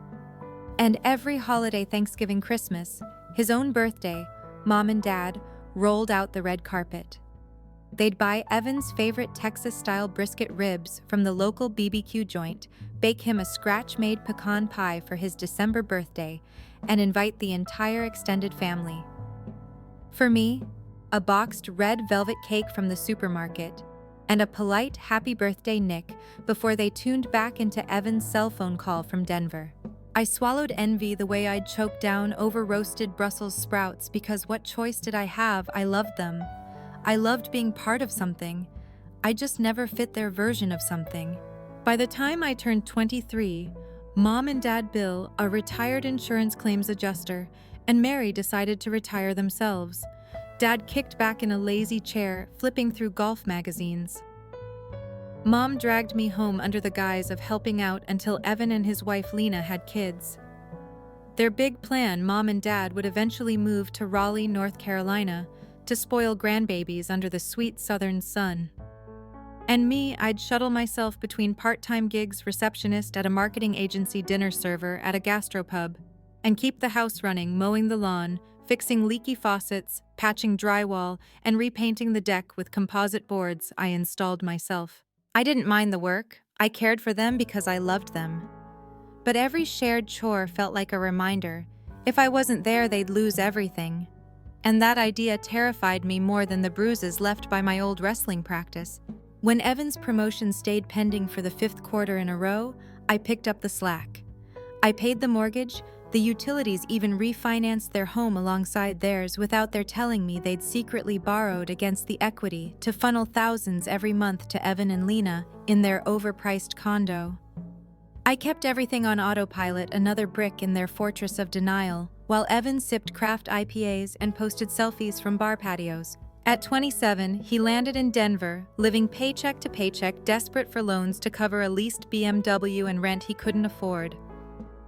And every holiday, Thanksgiving, Christmas, his own birthday, Mom and Dad rolled out the red carpet. They'd buy Evan's favorite Texas-style brisket ribs from the local BBQ joint, bake him a scratch-made pecan pie for his December birthday, and invite the entire extended family. For me, a boxed red velvet cake from the supermarket, and a polite happy birthday Nick before they tuned back into Evan's cell phone call from Denver. I swallowed envy the way I'd choke down over-roasted Brussels sprouts because what choice did I have? I loved them. I loved being part of something. I just never fit their version of something. By the time I turned 23, Mom and Dad Bill, a retired insurance claims adjuster, and Mary decided to retire themselves. Dad kicked back in a lazy chair, flipping through golf magazines. Mom dragged me home under the guise of helping out until Evan and his wife Lena had kids. Their big plan, Mom and Dad would eventually move to Raleigh, North Carolina, to spoil grandbabies under the sweet southern sun. And me, I'd shuttle myself between part-time gigs, receptionist at a marketing agency, dinner server at a gastropub, and keep the house running, mowing the lawn, fixing leaky faucets, patching drywall, and repainting the deck with composite boards I installed myself. I didn't mind the work. I cared for them because I loved them. But every shared chore felt like a reminder. If I wasn't there, they'd lose everything. And that idea terrified me more than the bruises left by my old wrestling practice. When Evan's promotion stayed pending for the 5th quarter in a row, I picked up the slack. I paid the mortgage, The utilities even refinanced their home alongside theirs without their telling me they'd secretly borrowed against the equity to funnel thousands every month to Evan and Lena in their overpriced condo. I kept everything on autopilot, another brick in their fortress of denial, while Evan sipped craft IPAs and posted selfies from bar patios. At 27, he landed in Denver, living paycheck to paycheck, desperate for loans to cover a leased BMW and rent he couldn't afford.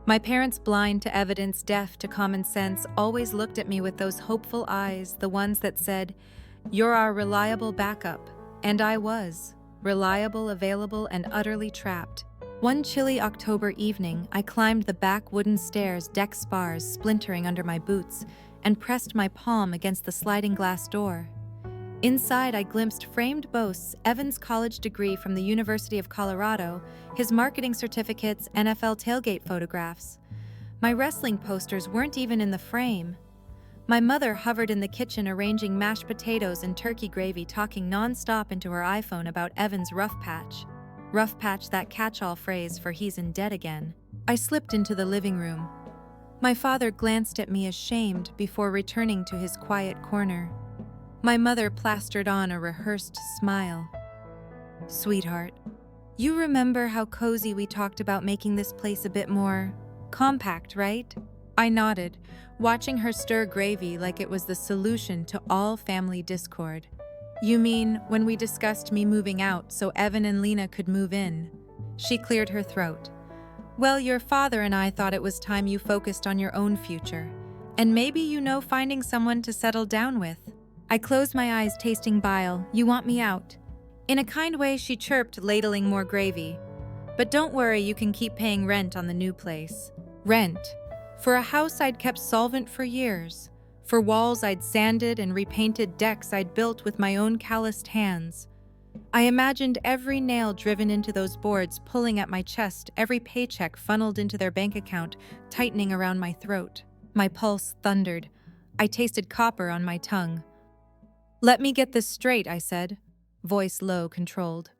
My parents, blind to evidence, deaf to common sense, always looked at me with those hopeful eyes, the ones that said, "You're our reliable backup." And I was. Reliable, available, and utterly trapped. One chilly October evening, I climbed the back wooden stairs, deck spars splintering under my boots, and pressed my palm against the sliding glass door. Inside, I glimpsed framed boasts, Evan's college degree from the University of Colorado, his marketing certificates, NFL tailgate photographs. My wrestling posters weren't even in the frame. My mother hovered in the kitchen arranging mashed potatoes and turkey gravy, talking nonstop into her iPhone about Evan's rough patch. Rough patch, that catch-all phrase for he's in debt again. I slipped into the living room. My father glanced at me ashamed before returning to his quiet corner. My mother plastered on a rehearsed smile. "Sweetheart, you remember how cozy we talked about making this place a bit more compact, right?" I nodded, watching her stir gravy like it was the solution to all family discord. "You mean when we discussed me moving out so Evan and Lena could move in?" She cleared her throat. "Well, your father and I thought it was time you focused on your own future. And maybe finding someone to settle down with." I closed my eyes, tasting bile. "You want me out?" In a kind way, she chirped, ladling more gravy. "But don't worry, you can keep paying rent on the new place." Rent. For a house I'd kept solvent for years. For walls I'd sanded and repainted, decks I'd built with my own calloused hands. I imagined every nail driven into those boards pulling at my chest, every paycheck funneled into their bank account, tightening around my throat. My pulse thundered. I tasted copper on my tongue. "Let me get this straight," I said, voice low, controlled.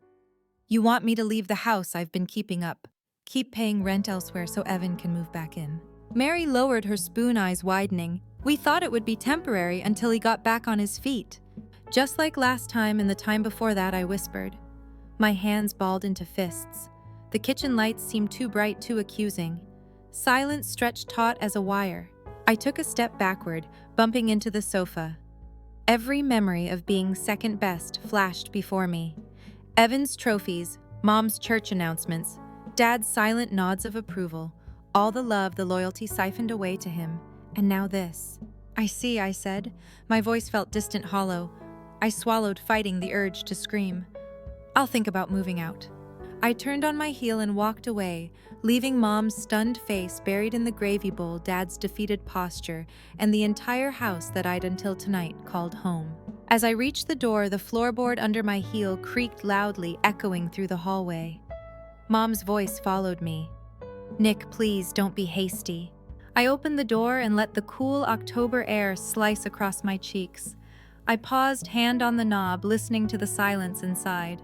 "You want me to leave the house I've been keeping up, keep paying rent elsewhere so Evan can move back in?" Mary lowered her spoon, eyes widening. "We thought it would be temporary until he got back on his feet." "Just like last time and the time before that," I whispered. My hands balled into fists. The kitchen lights seemed too bright, too accusing. Silence stretched taut as a wire. I took a step backward, bumping into the sofa. Every memory of being second best flashed before me. Evan's trophies, Mom's church announcements, Dad's silent nods of approval, all the love, the loyalty siphoned away to him. And now this. "I see," I said. My voice felt distant, hollow. I swallowed, fighting the urge to scream. "I'll think about moving out." I turned on my heel and walked away, leaving Mom's stunned face buried in the gravy bowl, Dad's defeated posture, and the entire house that I'd until tonight called home. As I reached the door, the floorboard under my heel creaked loudly, echoing through the hallway. Mom's voice followed me. "Nick, please don't be hasty." I opened the door and let the cool October air slice across my cheeks. I paused, hand on the knob, listening to the silence inside.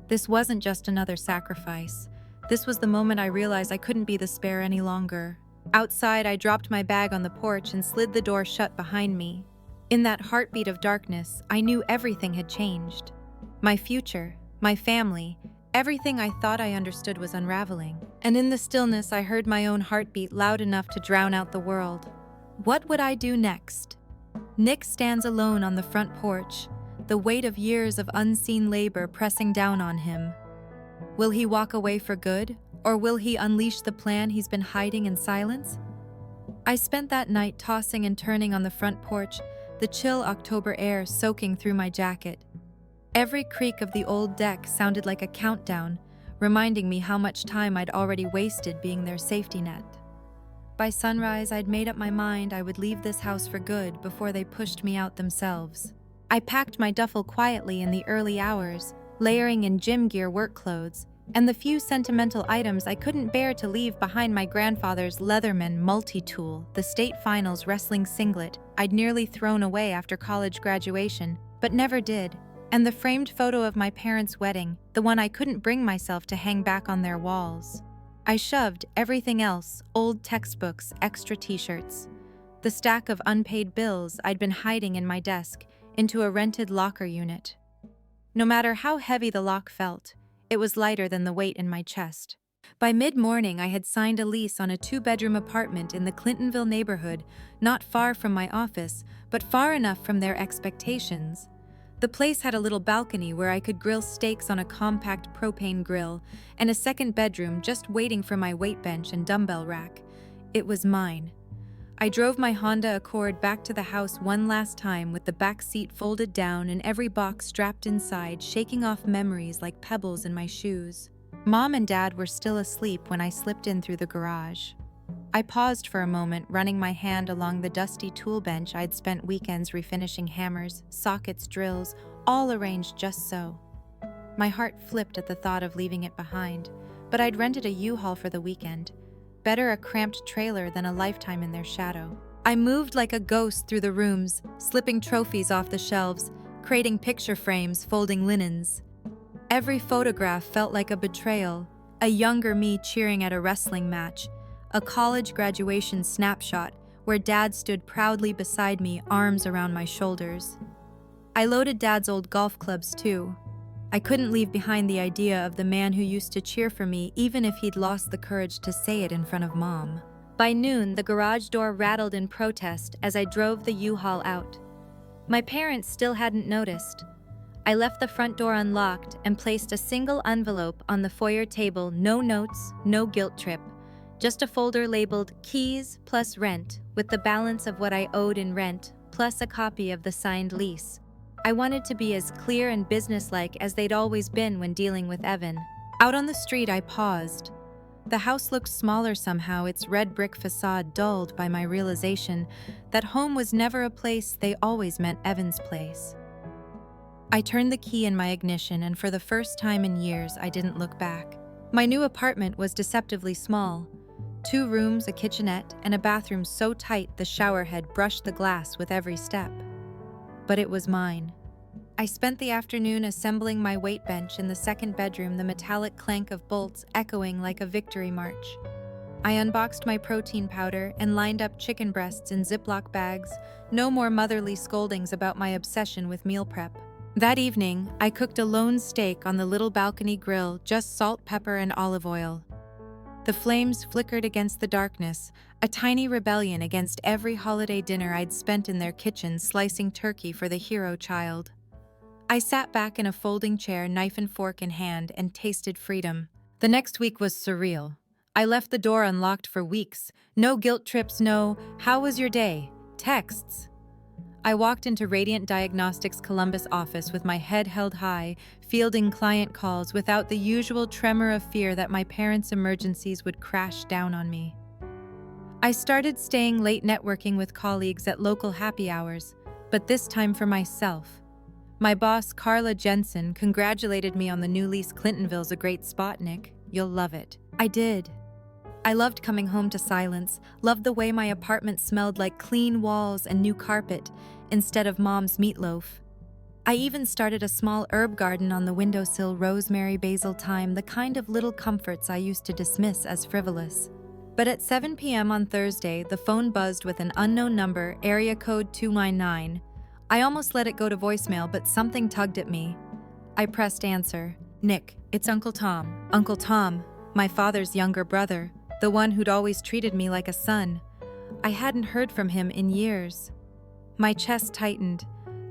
This wasn't just another sacrifice. This was the moment I realized I couldn't be the spare any longer. Outside, I dropped my bag on the porch and slid the door shut behind me. In that heartbeat of darkness, I knew everything had changed. My future, my family, everything I thought I understood was unraveling. And in the stillness, I heard my own heartbeat loud enough to drown out the world. What would I do next? Nick stands alone on the front porch, the weight of years of unseen labor pressing down on him. Will he walk away for good, or will he unleash the plan he's been hiding in silence? I spent that night tossing and turning on the front porch, the chill October air soaking through my jacket. Every creak of the old deck sounded like a countdown, reminding me how much time I'd already wasted being their safety net. By sunrise, I'd made up my mind I would leave this house for good before they pushed me out themselves. I packed my duffel quietly in the early hours, layering in gym gear, work clothes, and the few sentimental items I couldn't bear to leave behind: my grandfather's Leatherman multi-tool, the state finals wrestling singlet I'd nearly thrown away after college graduation, but never did, and the framed photo of my parents' wedding, the one I couldn't bring myself to hang back on their walls. I shoved everything else, old textbooks, extra t-shirts, the stack of unpaid bills I'd been hiding in my desk, into a rented locker unit. No matter how heavy the lock felt, it was lighter than the weight in my chest. By mid-morning, I had signed a lease on a 2-bedroom apartment in the Clintonville neighborhood, not far from my office, but far enough from their expectations. The place had a little balcony where I could grill steaks on a compact propane grill, and a second bedroom just waiting for my weight bench and dumbbell rack. It was mine. I drove my Honda Accord back to the house one last time with the back seat folded down and every box strapped inside, shaking off memories like pebbles in my shoes. Mom and Dad were still asleep when I slipped in through the garage. I paused for a moment, running my hand along the dusty tool bench I'd spent weekends refinishing hammers, sockets, drills, all arranged just so. My heart flipped at the thought of leaving it behind, but I'd rented a U-Haul for the weekend. Better a cramped trailer than a lifetime in their shadow. I moved like a ghost through the rooms, slipping trophies off the shelves, crating picture frames, folding linens. Every photograph felt like a betrayal, a younger me cheering at a wrestling match, a college graduation snapshot where Dad stood proudly beside me, arms around my shoulders. I loaded Dad's old golf clubs too. I couldn't leave behind the idea of the man who used to cheer for me even if he'd lost the courage to say it in front of Mom. By noon, the garage door rattled in protest as I drove the U-Haul out. My parents still hadn't noticed. I left the front door unlocked and placed a single envelope on the foyer table, no notes, no guilt trip, just a folder labeled keys plus rent with the balance of what I owed in rent plus a copy of the signed lease. I wanted to be as clear and businesslike as they'd always been when dealing with Evan. Out on the street, I paused. The house looked smaller somehow, its red brick facade dulled by my realization that home was never a place they always meant Evan's place. I turned the key in my ignition, and for the first time in years, I didn't look back. My new apartment was deceptively small. 2 rooms, a kitchenette, and a bathroom so tight the shower head brushed the glass with every step. But it was mine. I spent the afternoon assembling my weight bench in the second bedroom, the metallic clank of bolts echoing like a victory march. I unboxed my protein powder and lined up chicken breasts in Ziploc bags. No more motherly scoldings about my obsession with meal prep. That evening, I cooked a lone steak on the little balcony grill, just salt, pepper, and olive oil. The flames flickered against the darkness, a tiny rebellion against every holiday dinner I'd spent in their kitchen slicing turkey for the hero child. I sat back in a folding chair, knife and fork in hand, and tasted freedom. The next week was surreal. I left the door unlocked for weeks. No guilt trips, no "how was your day?" texts. I walked into Radiant Diagnostics' Columbus office with my head held high, fielding client calls without the usual tremor of fear that my parents' emergencies would crash down on me. I started staying late networking with colleagues at local happy hours, but this time for myself. My boss, Carla Jensen, congratulated me on the new lease. "Clintonville's a great spot, Nick. You'll love it." I did. I loved coming home to silence, loved the way my apartment smelled like clean walls and new carpet instead of Mom's meatloaf. I even started a small herb garden on the windowsill, rosemary, basil, thyme, the kind of little comforts I used to dismiss as frivolous. But at 7 p.m. on Thursday, the phone buzzed with an unknown number, area code 299. I almost let it go to voicemail, but something tugged at me. I pressed answer. "Nick, it's Uncle Tom." Uncle Tom, my father's younger brother, the one who'd always treated me like a son. I hadn't heard from him in years. My chest tightened.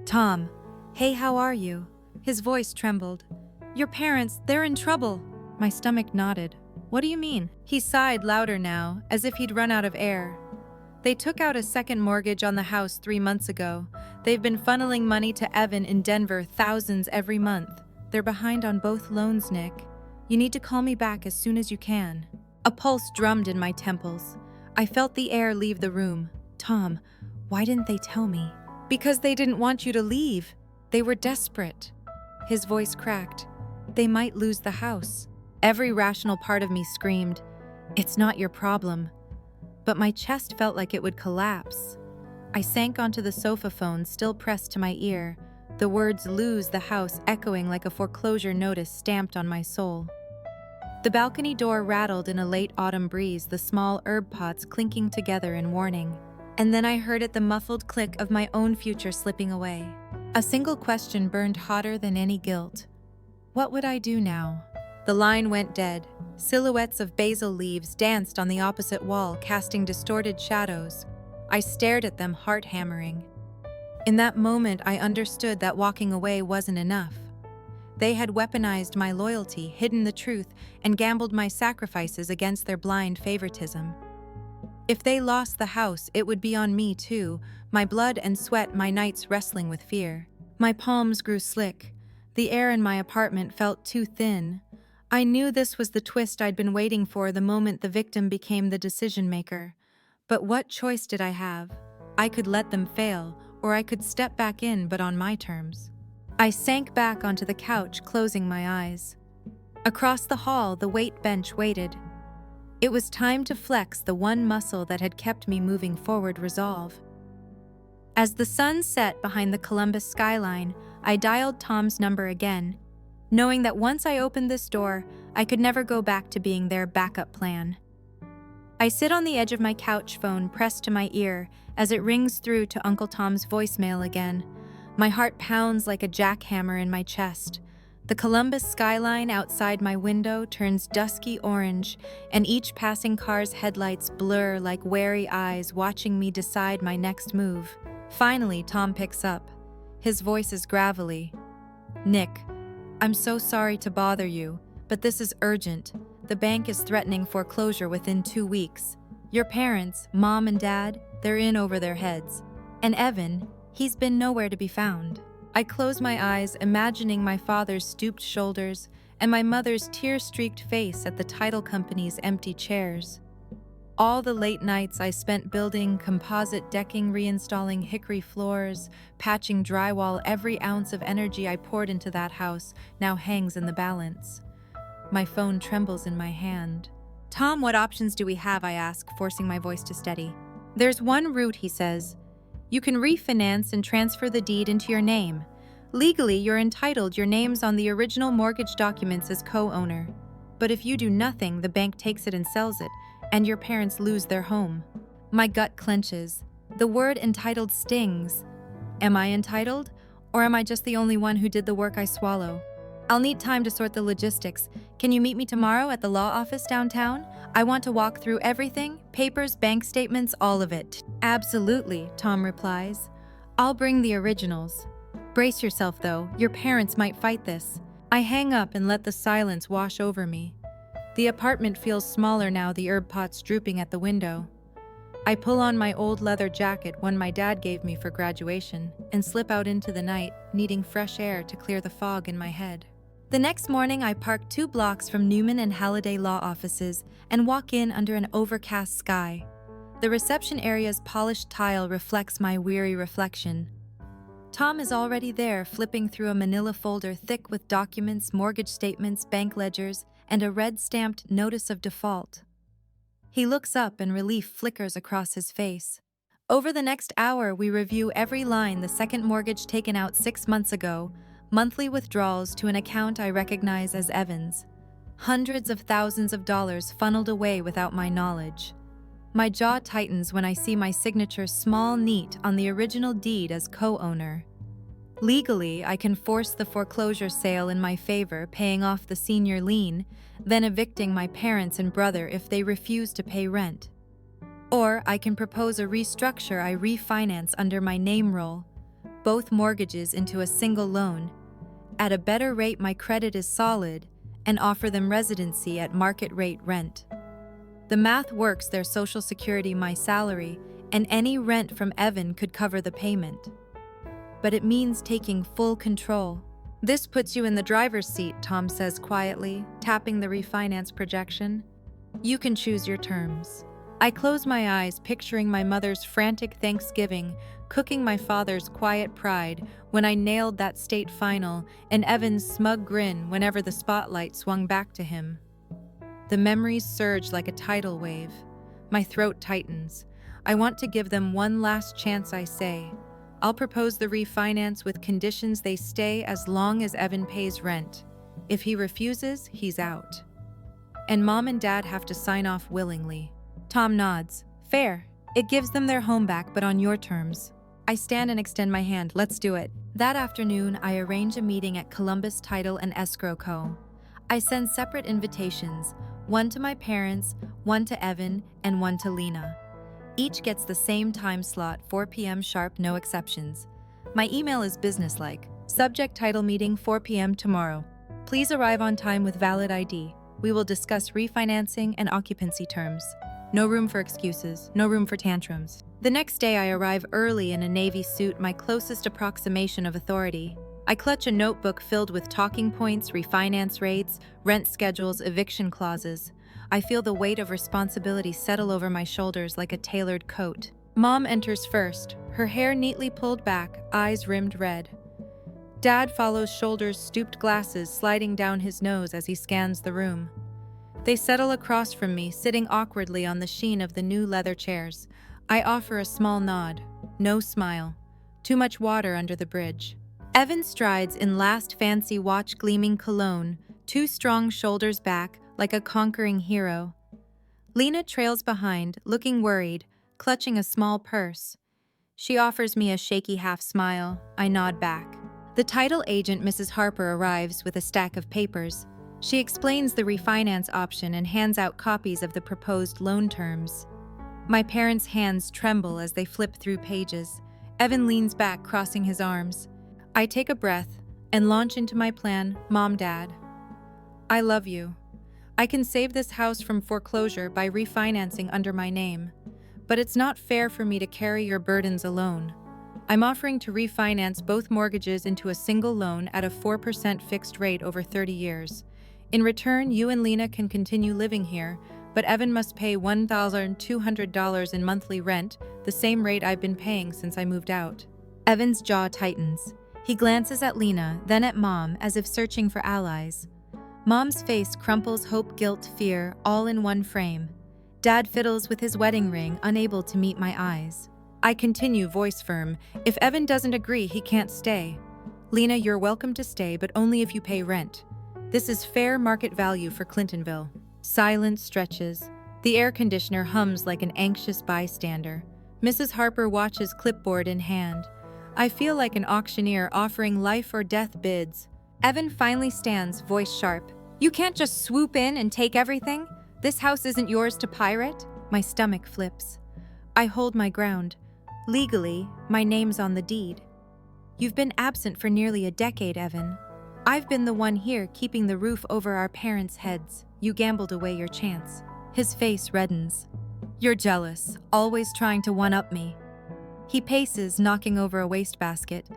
"Tom, hey, how are you?" His voice trembled. "Your parents, they're in trouble." My stomach knotted. "What do you mean?" He sighed louder now, as if he'd run out of air. "They took out a second mortgage on the house 3 months ago. They've been funneling money to Evan in Denver, thousands every month. They're behind on both loans, Nick. You need to call me back as soon as you can." A pulse drummed in my temples. I felt the air leave the room. "Tom, why didn't they tell me?" "Because they didn't want you to leave. They were desperate." His voice cracked. "They might lose the house." Every rational part of me screamed, "It's not your problem." But my chest felt like it would collapse. I sank onto the sofa, phone still pressed to my ear, the words "lose the house" echoing like a foreclosure notice stamped on my soul. The balcony door rattled in a late autumn breeze, the small herb pots clinking together in warning. And then I heard the muffled click of my own future slipping away. A single question burned hotter than any guilt. What would I do now? The line went dead. Silhouettes of basil leaves danced on the opposite wall, casting distorted shadows. I stared at them, heart-hammering. In that moment, I understood that walking away wasn't enough. They had weaponized my loyalty, hidden the truth, and gambled my sacrifices against their blind favoritism. If they lost the house, it would be on me too, my blood and sweat, my nights wrestling with fear. My palms grew slick. The air in my apartment felt too thin. I knew this was the twist I'd been waiting for, the moment the victim became the decision-maker. But what choice did I have? I could let them fail, or I could step back in, but on my terms. I sank back onto the couch, closing my eyes. Across the hall, the weight bench waited. It was time to flex the one muscle that had kept me moving forward, resolve. As the sun set behind the Columbus skyline, I dialed Tom's number again, knowing that once I opened this door, I could never go back to being their backup plan. I sit on the edge of my couch, phone pressed to my ear, as it rings through to Uncle Tom's voicemail again. My heart pounds like a jackhammer in my chest. The Columbus skyline outside my window turns dusky orange, and each passing car's headlights blur like wary eyes watching me decide my next move. Finally, Tom picks up. His voice is gravelly. "Nick, I'm so sorry to bother you, but this is urgent. The bank is threatening foreclosure within 2 weeks. Your parents, Mom and Dad, they're in over their heads. And Evan, he's been nowhere to be found." I close my eyes, imagining my father's stooped shoulders and my mother's tear-streaked face at the title company's empty chairs. All the late nights I spent building composite decking, reinstalling hickory floors, patching drywall, every ounce of energy I poured into that house now hangs in the balance. My phone trembles in my hand. "Tom, what options do we have?" I ask, forcing my voice to steady. "There's one route," he says. "You can refinance and transfer the deed into your name. Legally, you're entitled. Your name's on the original mortgage documents as co-owner. But if you do nothing, the bank takes it and sells it, and your parents lose their home." My gut clenches. The word entitled stings. Am I entitled? Or am I just the only one who did the work I swallow? "I'll need time to sort the logistics. Can you meet me tomorrow at the law office downtown? I want to walk through everything, papers, bank statements, all of it." "Absolutely," Tom replies. "I'll bring the originals. Brace yourself, though. Your parents might fight this." I hang up and let the silence wash over me. The apartment feels smaller now, the herb pots drooping at the window. I pull on my old leather jacket, one my dad gave me for graduation, and slip out into the night, needing fresh air to clear the fog in my head. The next morning, I park 2 blocks from Newman and Halliday law offices and walk in under an overcast sky. The reception area's polished tile reflects my weary reflection. Tom is already there, flipping through a manila folder thick with documents, mortgage statements, bank ledgers, and a red-stamped notice of default. He looks up and relief flickers across his face. Over the next hour, we review every line: the second mortgage taken out 6 months ago, monthly withdrawals to an account I recognize as Evan's. Hundreds of thousands of dollars funneled away without my knowledge. My jaw tightens when I see my signature small, neat, on the original deed as co-owner. Legally, I can force the foreclosure sale in my favor, paying off the senior lien, then evicting my parents and brother if they refuse to pay rent. Or I can propose a restructure. I refinance under my name roll, both mortgages into a single loan. At a better rate, my credit is solid, and offer them residency at market rate rent. The math works: their Social Security, my salary, and any rent from Evan could cover the payment. But it means taking full control. "This puts you in the driver's seat," Tom says quietly, tapping the refinance projection. "You can choose your terms." I close my eyes, picturing my mother's frantic Thanksgiving, cooking my father's quiet pride when I nailed that state final, and Evan's smug grin whenever the spotlight swung back to him. The memories surge like a tidal wave. My throat tightens. I want to give them one last chance, I say. I'll propose the refinance with conditions: they stay as long as Evan pays rent. If he refuses, he's out. and Mom and Dad have to sign off willingly. Tom nods. Fair. It gives them their home back, but on your terms. I stand and extend my hand. Let's do it. That afternoon, I arrange a meeting at Columbus Title and Escrow Co. I send separate invitations, one to my parents, one to Evan, and one to Lena. Each gets the same time slot, 4 p.m. sharp, no exceptions. My email is businesslike. Subject: title meeting, 4 p.m. tomorrow. Please arrive on time with valid ID. We will discuss refinancing and occupancy terms. No room for excuses, no room for tantrums. The next day I arrive early in a navy suit, my closest approximation of authority. I clutch a notebook filled with talking points, refinance rates, rent schedules, eviction clauses. I feel the weight of responsibility settle over my shoulders like a tailored coat. Mom enters first, her hair neatly pulled back, eyes rimmed red. Dad follows, shoulders stooped, glasses sliding down his nose as he scans the room. They settle across from me, sitting awkwardly on the sheen of the new leather chairs. I offer a small nod. No smile. Too much water under the bridge. Evan strides in last fancy watch gleaming cologne, two strong shoulders back, like a conquering hero. Lena trails behind, looking worried, clutching a small purse. She offers me a shaky half smile. I nod back. The title agent, Mrs. Harper, arrives with a stack of papers. She explains the refinance option and hands out copies of the proposed loan terms. My parents' hands tremble as they flip through pages. Evan leans back, crossing his arms. I take a breath and launch into my plan. Mom, Dad, I love you. I can save this house from foreclosure by refinancing under my name, but it's not fair for me to carry your burdens alone. I'm offering to refinance both mortgages into a single loan at a 4% fixed rate over 30 years. In return, you and Lena can continue living here, but Evan must pay $1,200 in monthly rent, the same rate I've been paying since I moved out. Evan's jaw tightens. He glances at Lena, then at Mom, as if searching for allies. Mom's face crumples, hope, guilt, fear, all in one frame. Dad fiddles with his wedding ring, unable to meet my eyes. I continue, voice firm. If Evan doesn't agree, he can't stay. Lena, you're welcome to stay, but only if you pay rent. This is fair market value for Clintonville. Silence stretches. The air conditioner hums like an anxious bystander. Mrs. Harper watches, clipboard in hand. I feel like an auctioneer offering life or death bids. Evan finally stands, voice sharp. You can't just swoop in and take everything. This house isn't yours to pirate. My stomach flips. I hold my ground. Legally, my name's on the deed. You've been absent for nearly a decade, Evan. I've been the one here keeping the roof over our parents' heads. You gambled away your chance. His face reddens. You're jealous, always trying to one-up me. He paces, knocking over a wastebasket.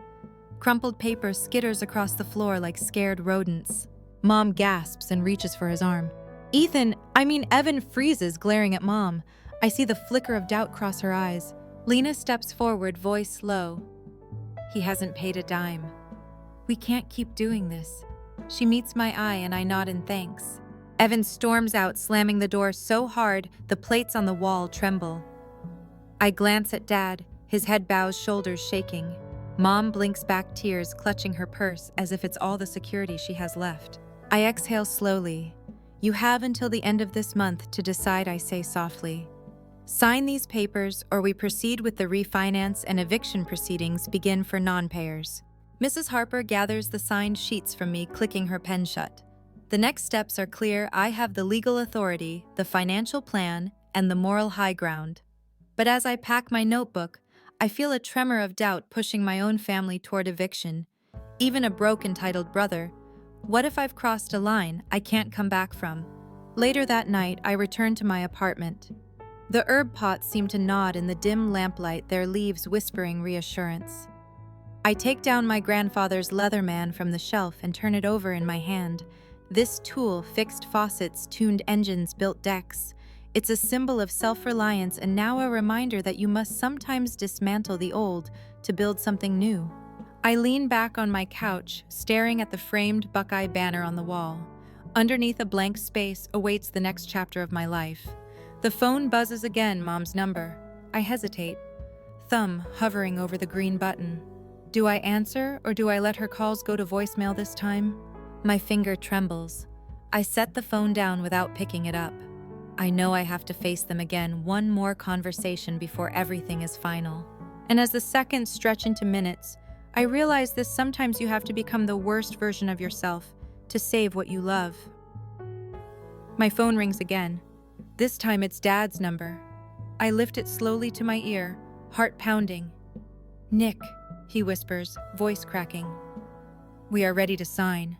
Crumpled paper skitters across the floor like scared rodents. Mom gasps and reaches for his arm. Evan freezes, glaring at Mom. I see the flicker of doubt cross her eyes. Lena steps forward, voice low. He hasn't paid a dime. We can't keep doing this. She meets my eye and I nod in thanks. Evan storms out, slamming the door so hard the plates on the wall tremble. I glance at Dad, his head bows, shoulders shaking. Mom blinks back, tears clutching her purse as if it's all the security she has left. I exhale slowly. You have until the end of this month to decide, I say softly. Sign these papers or we proceed with the refinance and eviction proceedings begin for non-payers. Mrs. Harper gathers the signed sheets from me, clicking her pen shut. The next steps are clear. I have the legal authority, the financial plan, and the moral high ground. But as I pack my notebook, I feel a tremor of doubt pushing my own family toward eviction. Even a broke entitled brother. What if I've crossed a line I can't come back from? Later that night, I return to my apartment. The herb pots seem to nod in the dim lamplight, their leaves whispering reassurance. I take down my grandfather's Leatherman from the shelf and turn it over in my hand. This tool fixed faucets, tuned engines, built decks. It's a symbol of self-reliance and now a reminder that you must sometimes dismantle the old to build something new. I lean back on my couch, staring at the framed Buckeye banner on the wall. Underneath a blank space awaits the next chapter of my life. The phone buzzes again, Mom's number. I hesitate, thumb hovering over the green button. Do I answer or do I let her calls go to voicemail this time? My finger trembles. I set the phone down without picking it up. I know I have to face them again, one more conversation before everything is final. And as the seconds stretch into minutes, I realize this sometimes you have to become the worst version of yourself to save what you love. My phone rings again. This time it's Dad's number. I lift it slowly to my ear, heart pounding. "Nick," he whispers, voice cracking. "We are ready to sign."